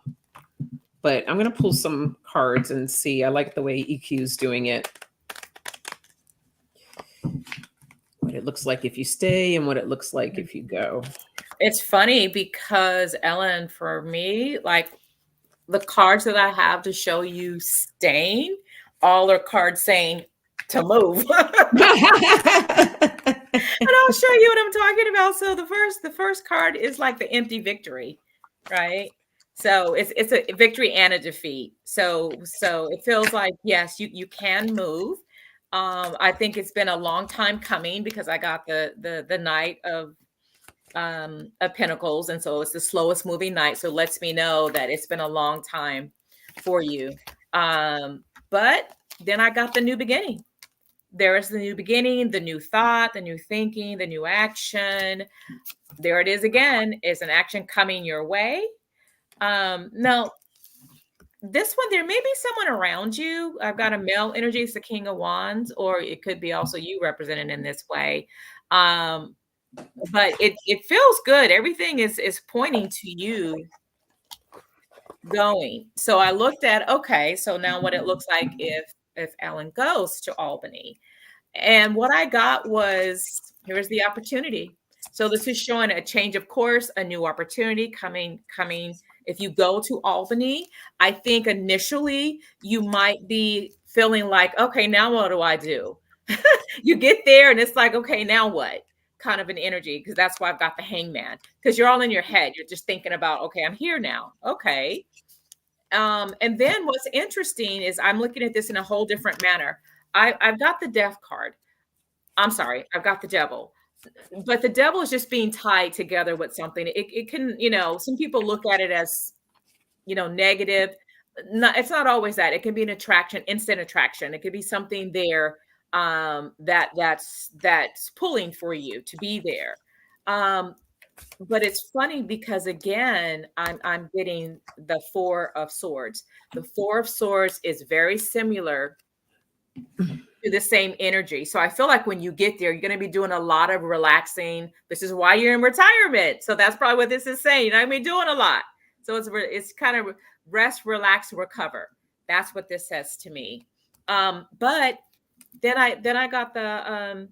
[SPEAKER 1] But I'm going to pull some cards and see. I like the way EQ is doing it. What it looks like if you stay and what it looks like if you go.
[SPEAKER 2] It's funny because, Ellen, for me, like the cards that I have to show you staying, all are cards saying to move. And I'll show you what I'm talking about. So the first card is like the empty victory, right? So it's a victory and a defeat. So it feels like, yes, you can move. I think it's been a long time coming because I got the Knight of Pentacles, and so it's the slowest moving knight. So it lets me know that it's been a long time for you. But then I got the new beginning. There is the new beginning, the new thought, the new thinking, the new action. There it is again. Is an action coming your way? Now, this one, there may be someone around you. I've got a male energy, it's the King of Wands, or it could be also you represented in this way. But it feels good. Everything is pointing to you going. So I looked at, okay, so now what it looks like if Ellen goes to Albany. And what I got was, here's the opportunity. So this is showing a change of course, a new opportunity coming. If you go to Albany, I think initially you might be feeling like, okay, now what do I do? You get there and it's like, okay, now what? Kind of an energy, because that's why I've got the Hangman, because you're all in your head. You're just thinking about, okay, I'm here now. Okay. And then what's interesting is I'm looking at this in a whole different manner. I've got the Death card. I'm sorry, I've got the Devil. But the Devil is just being tied together with something. It can, some people look at it as, negative. It's not always that. It can be an attraction, instant attraction. It could be something there that's pulling for you to be there. But it's funny because again, I'm getting the Four of Swords. The Four of Swords is very similar to the same energy. So I feel like when you get there, you're going to be doing a lot of relaxing. This is why you're in retirement. So that's probably what this is saying. I mean, doing a lot. So it's kind of rest, relax, recover. That's what this says to me. But then I got the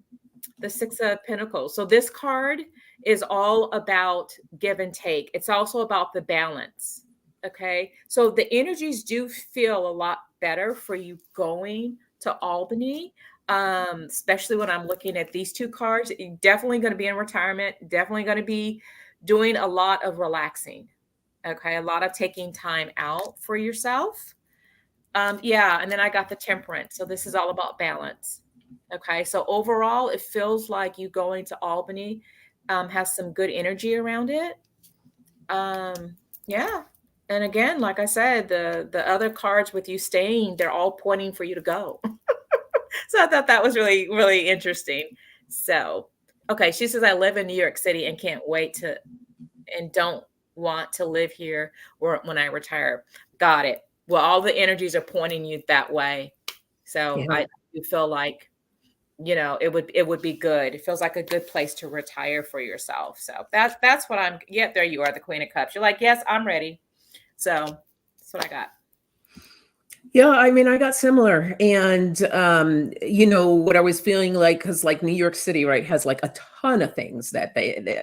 [SPEAKER 2] Six of Pentacles. So this card is all about give and take. It's also about the balance. Okay. So the energies do feel a lot better for you going to Albany, especially when I'm looking at these two cards. You're definitely going to be in retirement, definitely going to be doing a lot of relaxing. Okay. A lot of taking time out for yourself. Yeah. And then I got the Temperance. So this is all about balance. Okay. So overall, it feels like you going to Albany has some good energy around it. Yeah. And again, like I said, the other cards with you staying, they're all pointing for you to go. So I thought that was really, really interesting. So, okay. She says, I live in New York City and can't wait and don't want to live here or when I retire. Got it. Well, all the energies are pointing you that way. So yeah. I do feel like, it would be good. It feels like a good place to retire for yourself. So that's what there you are, the Queen of Cups. You're like, yes, I'm ready. So that's what I got.
[SPEAKER 1] Yeah, I mean, I got similar. And what I was feeling like, because like New York City, right, has like a ton of things that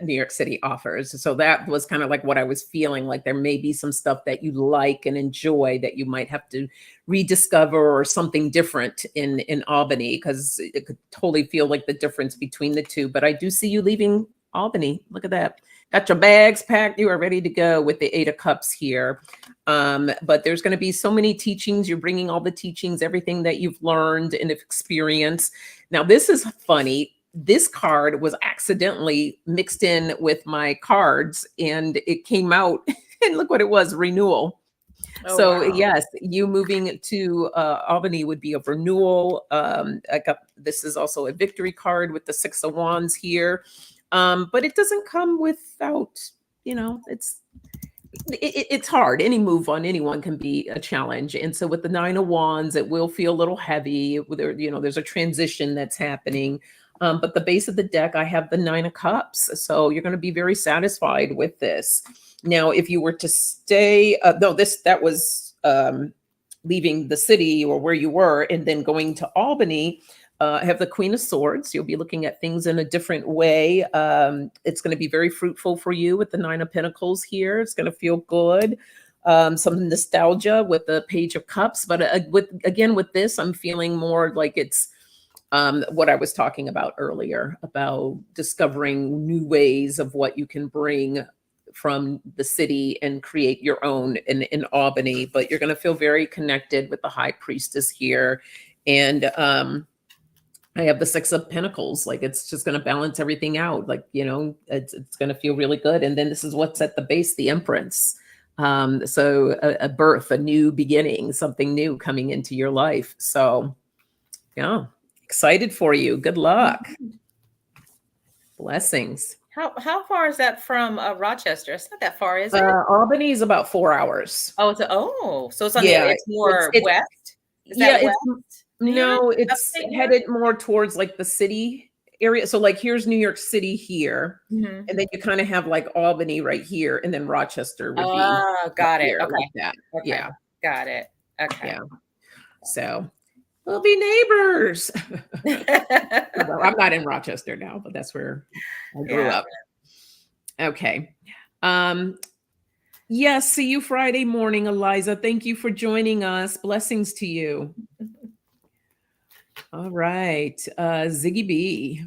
[SPEAKER 1] New York City offers. So that was kind of like what I was feeling like there may be some stuff that you like and enjoy that you might have to rediscover or something different in Albany, because it could totally feel like the difference between the two. But I do see you leaving Albany. Look at that. Got your bags packed. You are ready to go with the Eight of Cups here. But there's going to be so many teachings. You're bringing all the teachings, everything that you've learned and experienced. Now, this is funny. This card was accidentally mixed in with my cards and it came out and look what it was, renewal.
[SPEAKER 2] Oh,
[SPEAKER 1] So
[SPEAKER 2] wow.
[SPEAKER 1] yes, you moving to Albany would be a renewal. I got, this is also a victory card with the Six of Wands here. But it doesn't come without, it's it's hard. Any move on anyone can be a challenge. And so with the Nine of Wands, it will feel a little heavy. There's a transition that's happening. But the base of the deck, I have the Nine of Cups. So you're going to be very satisfied with this. Now, if you were to stay, no, that was leaving the city or where you were and then going to Albany. I have the Queen of Swords. You'll be looking at things in a different way. It's going to be very fruitful for you with the Nine of Pentacles here. It's going to feel good. Some nostalgia with the Page of Cups. But with this, I'm feeling more like it's what I was talking about earlier about discovering new ways of what you can bring from the city and create your own in Albany. But you're going to feel very connected with the High Priestess here. And I have the Six of Pentacles. Like it's just going to balance everything out. Like, it's going to feel really good. And then this is what's at the base, the Empress. So a birth, a new beginning, something new coming into your life. So yeah, excited for you. Good luck. Blessings.
[SPEAKER 2] How far is that from Rochester? It's not that far, is it?
[SPEAKER 1] Albany is about 4 hours.
[SPEAKER 2] So it's on
[SPEAKER 1] Yeah,
[SPEAKER 2] it's more
[SPEAKER 1] it's
[SPEAKER 2] west. Is
[SPEAKER 1] yeah,
[SPEAKER 2] that west?
[SPEAKER 1] no, it's
[SPEAKER 2] Upstate New York?
[SPEAKER 1] headed more towards like the city area. So like here's New York City here,
[SPEAKER 2] Mhm.
[SPEAKER 1] and then you kind of have like Albany right here, and then Rochester would be up
[SPEAKER 2] Got it.
[SPEAKER 1] here like
[SPEAKER 2] Okay.
[SPEAKER 1] that.
[SPEAKER 2] Okay.
[SPEAKER 1] Yeah,
[SPEAKER 2] Got it. Okay.
[SPEAKER 1] yeah. So we'll be neighbors. Well, I'm not in Rochester now, but that's where I grew
[SPEAKER 2] Yeah.
[SPEAKER 1] up. Okay. Yes, see you Friday morning, Eliza. Thank you for joining us. Blessings to you. All right. Ziggy B.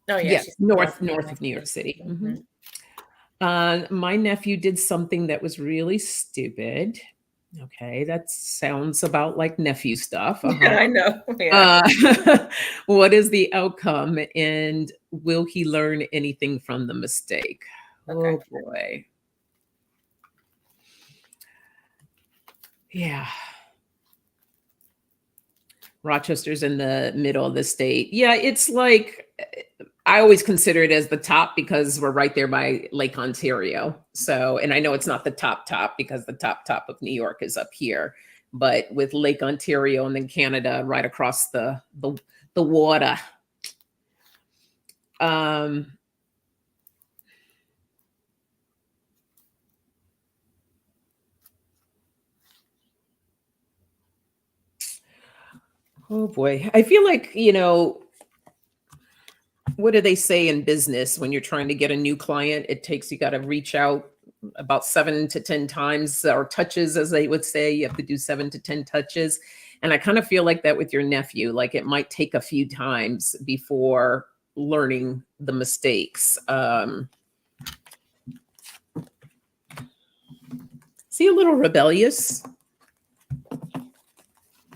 [SPEAKER 2] Oh, yeah.
[SPEAKER 1] Yes,
[SPEAKER 2] She's
[SPEAKER 1] north of New York City.
[SPEAKER 2] Mhm.
[SPEAKER 1] My nephew did something that was really stupid. Okay, that sounds about like nephew stuff.
[SPEAKER 2] I know. Yeah.
[SPEAKER 1] What is the outcome, and will he learn anything from the mistake?
[SPEAKER 2] Okay.
[SPEAKER 1] Oh boy. Yeah. Rochester's in the middle of the state. Yeah, it's like I always consider it as the top because we're right there by Lake Ontario. So, and I know it's not the top because the top of New York is up here, but with Lake Ontario and then Canada right across the water. Oh boy. I feel like, what do they say in business when you're trying to get a new client? You got to reach out about 7 to 10 times or touches, as they would say. You have to do 7 to 10 touches. And I kind of feel like that with your nephew. Like it might take a few times before learning the mistakes. See, a little rebellious.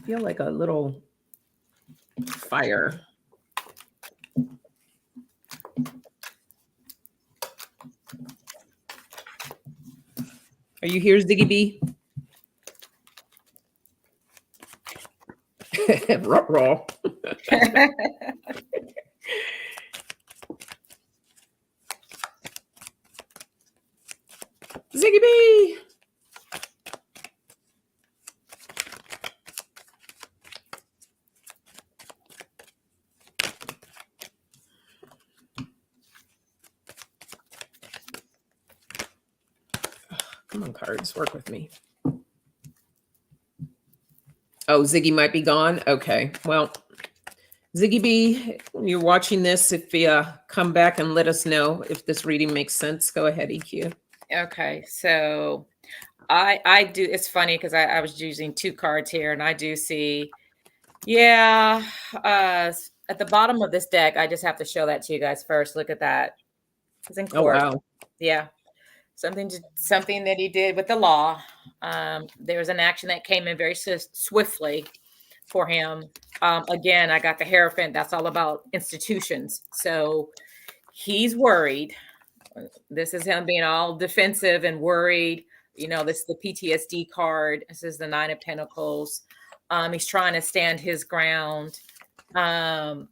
[SPEAKER 1] Feel like a little fire. Are you here, Ziggy B? Raw. Ziggy B. Come on, cards, work with me. Oh, Ziggy might be gone. Okay. Well, Ziggy B, when you're watching this, if you come back and let us know if this reading makes sense, go ahead, EQ.
[SPEAKER 2] Okay, so I do. It's funny because I was using two cards here, and I do see, yeah, at the bottom of this deck. I just have to show that to you guys first. Look at that. It's in
[SPEAKER 1] Oh,
[SPEAKER 2] court.
[SPEAKER 1] wow.
[SPEAKER 2] Yeah, something that he did with the law. There was an action that came in very swiftly for him. Again, I got the Hierophant. That's all about institutions. So he's worried. This is him being all defensive and worried. This is the PTSD card. This is the Nine of Pentacles. He's trying to stand his ground. And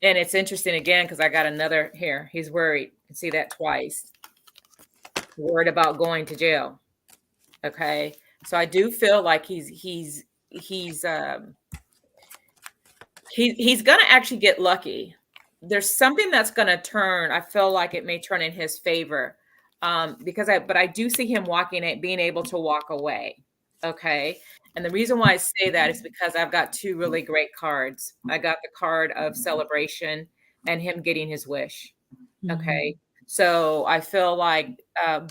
[SPEAKER 2] it's interesting again because I got another here. He's worried. You can see that twice. Worried about going to jail. Okay. So I do feel like he's gonna actually get lucky. There's something that's gonna turn. I feel like it may turn in his favor. But I do see him being able to walk away. Okay. And the reason why I say that is because I've got two really great cards. I got the card of celebration and him getting his wish. Okay. So I feel like,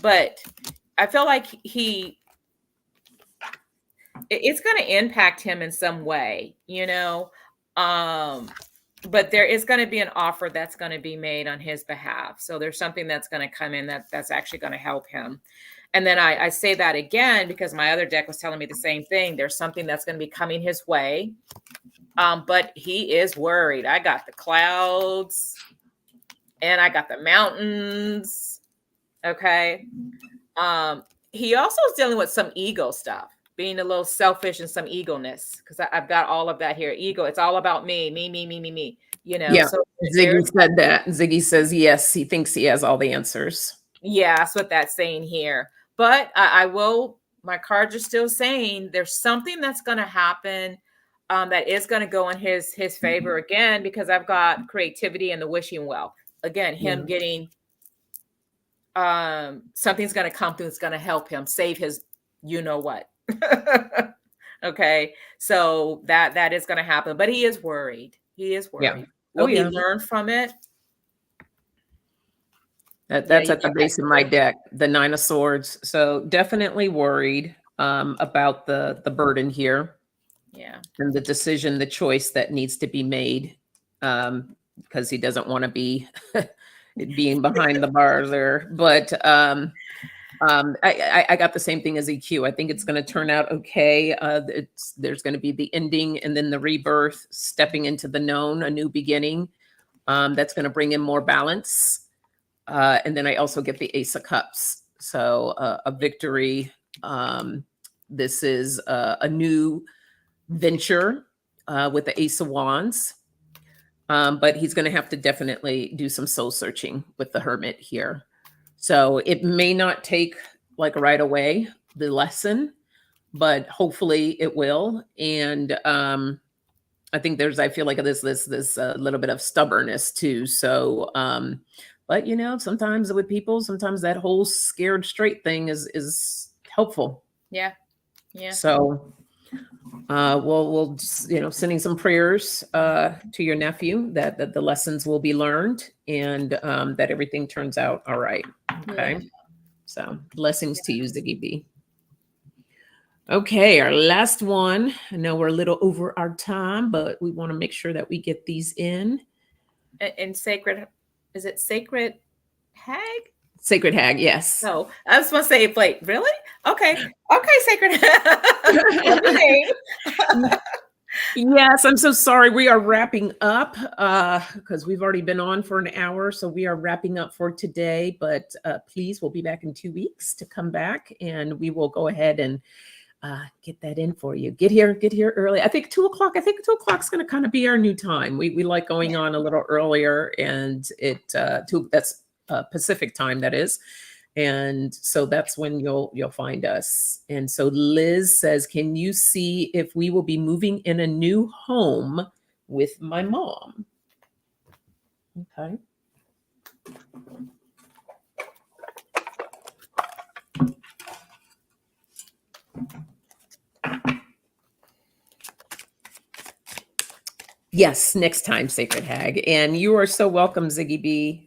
[SPEAKER 2] but I feel like it's going to impact him in some way, but there is going to be an offer that's going to be made on his behalf. So there's something that's going to come in that's actually going to help him. And then I say that again because my other deck was telling me the same thing. There's something that's going to be coming his way. But he is worried. I got the clouds and I got the mountains. Okay. He also is dealing with some ego stuff, being a little selfish and some egoness, because I've got all of that here. Ego, it's all about me.
[SPEAKER 1] Yeah,
[SPEAKER 2] So
[SPEAKER 1] Ziggy said that. Ziggy says, yes, he thinks he has all the answers.
[SPEAKER 2] Yeah, that's what that's saying here. But my cards are still saying there's something that's going to happen that is going to go in his favor again, because I've got creativity and the wishing well. Again, him getting something's going to come through that's going to help him save his what. Okay, so that is going to happen, but he is worried.
[SPEAKER 1] Yeah.
[SPEAKER 2] Will he learn from it?
[SPEAKER 1] That's at the base of my deck, the Nine of Swords. So definitely worried about the burden here.
[SPEAKER 2] Yeah.
[SPEAKER 1] And the decision, the choice that needs to be made, because he doesn't want to be being behind the bars there. But I got the same thing as EQ. I think it's going to turn out okay. There's going to be the ending and then the rebirth, stepping into the known, a new beginning. That's going to bring in more balance. And then I also get the Ace of Cups. So a victory. This is a new venture with the Ace of Wands. But he's going to have to definitely do some soul searching with the Hermit here. So it may not take like right away, the lesson, but hopefully it will. And I think I feel like this little bit of stubbornness too. So, but sometimes with people, sometimes that whole scared straight thing is helpful.
[SPEAKER 2] Yeah. Yeah.
[SPEAKER 1] So, we'll sending some prayers to your nephew that the lessons will be learned and that everything turns out all right. Okay. Yeah. So blessings to you, Ziggy B. Okay, our last one. I know we're a little over our time, but we want to make sure that we get these in.
[SPEAKER 2] And is it Sacred Hag?
[SPEAKER 1] Sacred Hag, yes.
[SPEAKER 2] No, I was supposed to say, wait, really? Okay, Sacred Hag.
[SPEAKER 1] Yes, I'm so sorry. We are wrapping up because we've already been on for an hour. So we are wrapping up for today. But please, we'll be back in 2 weeks to come back and we will go ahead and get that in for you. Get here early. I think 2 o'clock. I think 2 o'clock is going to kind of be our new time. We like going on a little earlier, and that's Pacific time, that is. And so that's when you'll find us. And so Liz says, can you see if we will be moving in a new home with my mom? Okay. Yes, next time, Sacred Hag. And you are so welcome, Ziggy B.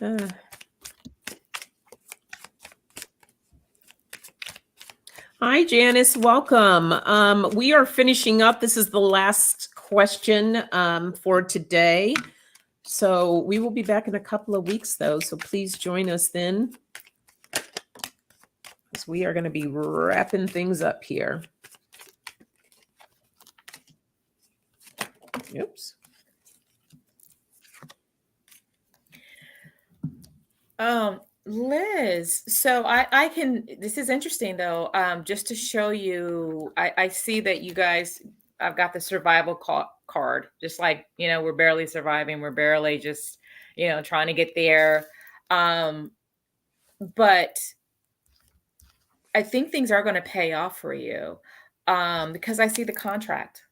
[SPEAKER 1] Uh, Hi, Janice. Welcome. We are finishing up. This is the last question for today. So we will be back in a couple of weeks, though. So please join us then, because we are going to be wrapping things up here. Oops.
[SPEAKER 2] Liz, so I can, this is interesting though, just to show you, I see that you guys, I've got the survival card, just like, we're barely surviving. We're barely just, trying to get there. But I think things are going to pay off for you, because I see the contract.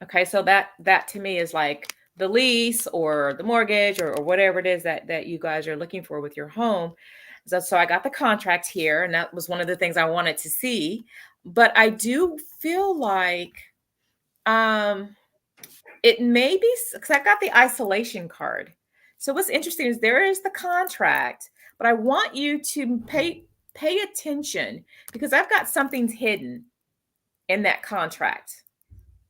[SPEAKER 2] Okay. So that to me is like the lease or the mortgage or whatever it is that you guys are looking for with your home. So I got the contract here, and that was one of the things I wanted to see. But I do feel like it may be, because I got the isolation card. So what's interesting is there is the contract, but I want you to pay attention, because I've got something's hidden in that contract.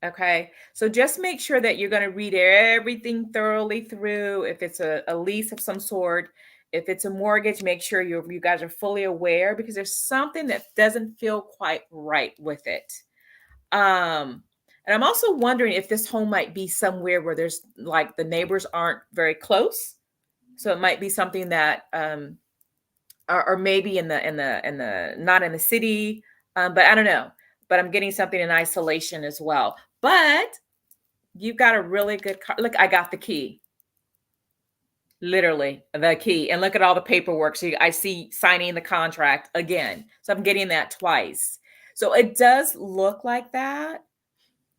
[SPEAKER 2] Okay. So just make sure that you're going to read everything thoroughly through. If it's a lease of some sort, if it's a mortgage, make sure you guys are fully aware, because there's something that doesn't feel quite right with it. And I'm also wondering if this home might be somewhere where there's like the neighbors aren't very close. So it might be something that, or maybe in the not in the city, but I don't know. But I'm getting something in isolation as well. But you've got a really good card. Look, I got the key. Literally the key. And look at all the paperwork. So I see signing the contract again. So I'm getting that twice. So it does look like that.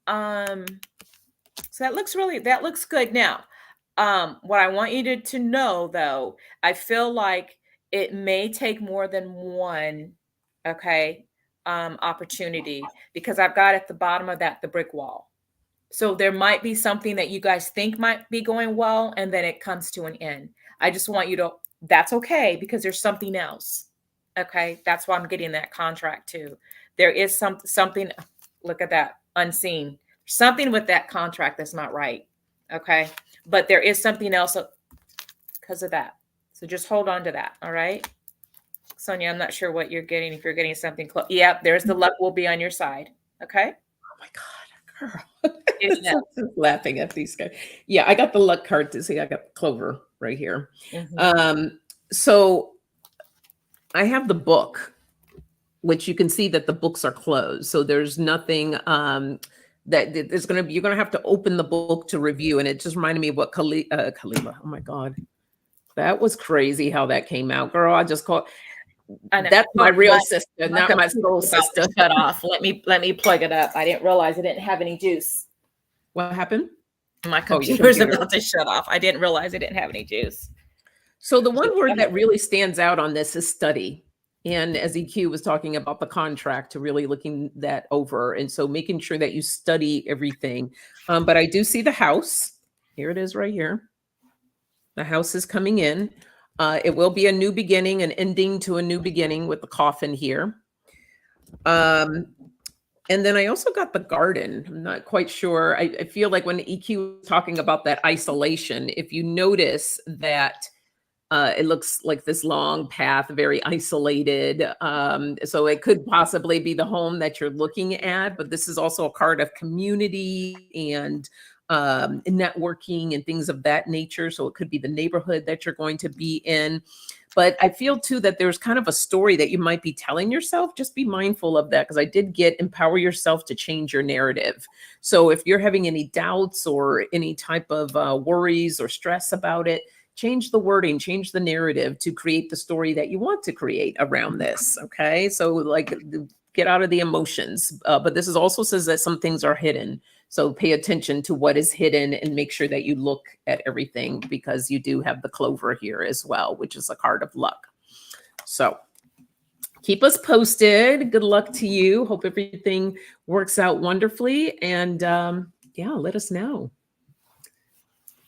[SPEAKER 2] So that looks good. Now, what I want you to know though, I feel like it may take more than one, okay, opportunity, because I've got at the bottom of that the brick wall. So there might be something that you guys think might be going well, and then it comes to an end. I just want you to, that's okay, because there's something else. Okay. That's why I'm getting that contract too. There is something, look at that, unseen. Something with that contract that's not right. Okay. But there is something else because of that. So just hold on to that. All right. Sonja, I'm not sure what you're getting. If you're getting something close. Yep. There's the luck will be on your side. Okay.
[SPEAKER 1] Oh my God, girl. Just laughing at these guys. Yeah, I got the luck card to see. I got Clover right here. Mm-hmm. So I have the book, which you can see that the books are closed. So there's nothing that there's going to be, you're going to have to open the book to review. And it just reminded me of what Kalila. Oh my God. That was crazy how that came out, girl. I just called. That's my real sister, not my soul sister.
[SPEAKER 2] Shut off. Let me plug it up. I didn't realize I didn't have any juice.
[SPEAKER 1] What happened?
[SPEAKER 2] My computer's about to shut off. I didn't realize I didn't have any juice.
[SPEAKER 1] So the one word that really stands out on this is study. And as EQ was talking about the contract, to really looking that over. And so making sure that you study everything. But I do see the house. Here it is right here. The house is coming in. It will be a new beginning, an ending to a new beginning with the coffin here. And then I also got the garden. I'm not quite sure. I feel like when EQ was talking about that isolation, if you notice that it looks like this long path, very isolated. So it could possibly be the home that you're looking at, but this is also a card of community and networking and things of that nature. So it could be the neighborhood that you're going to be in. But I feel too that there's kind of a story that you might be telling yourself. Just be mindful of that, because I did get empower yourself to change your narrative. So if you're having any doubts or any type of worries or stress about it, change the wording, change the narrative to create the story that you want to create around this. Okay. So like get out of the emotions. But this is also says that some things are hidden. So pay attention to what is hidden and make sure that you look at everything, because you do have the clover here as well, which is a card of luck. So keep us posted. Good luck to you. Hope everything works out wonderfully. And yeah, let us know.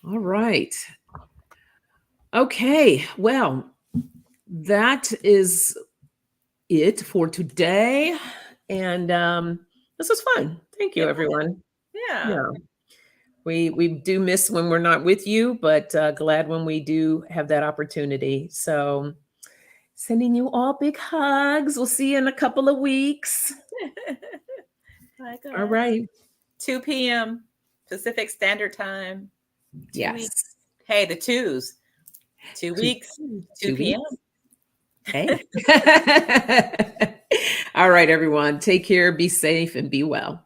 [SPEAKER 1] All right. Okay. Well, that is it for today. And this was fun. Thank you, everyone.
[SPEAKER 2] Yeah.
[SPEAKER 1] We do miss when we're not with you, but glad when we do have that opportunity. So sending you all big hugs. We'll see you in a couple of weeks. All right.
[SPEAKER 2] 2 p.m. Pacific Standard Time. 2
[SPEAKER 1] Yes.
[SPEAKER 2] weeks. Hey, the twos. 2 weeks. 2 p.m.
[SPEAKER 1] Hey. All right, everyone. Take care, be safe, and be well.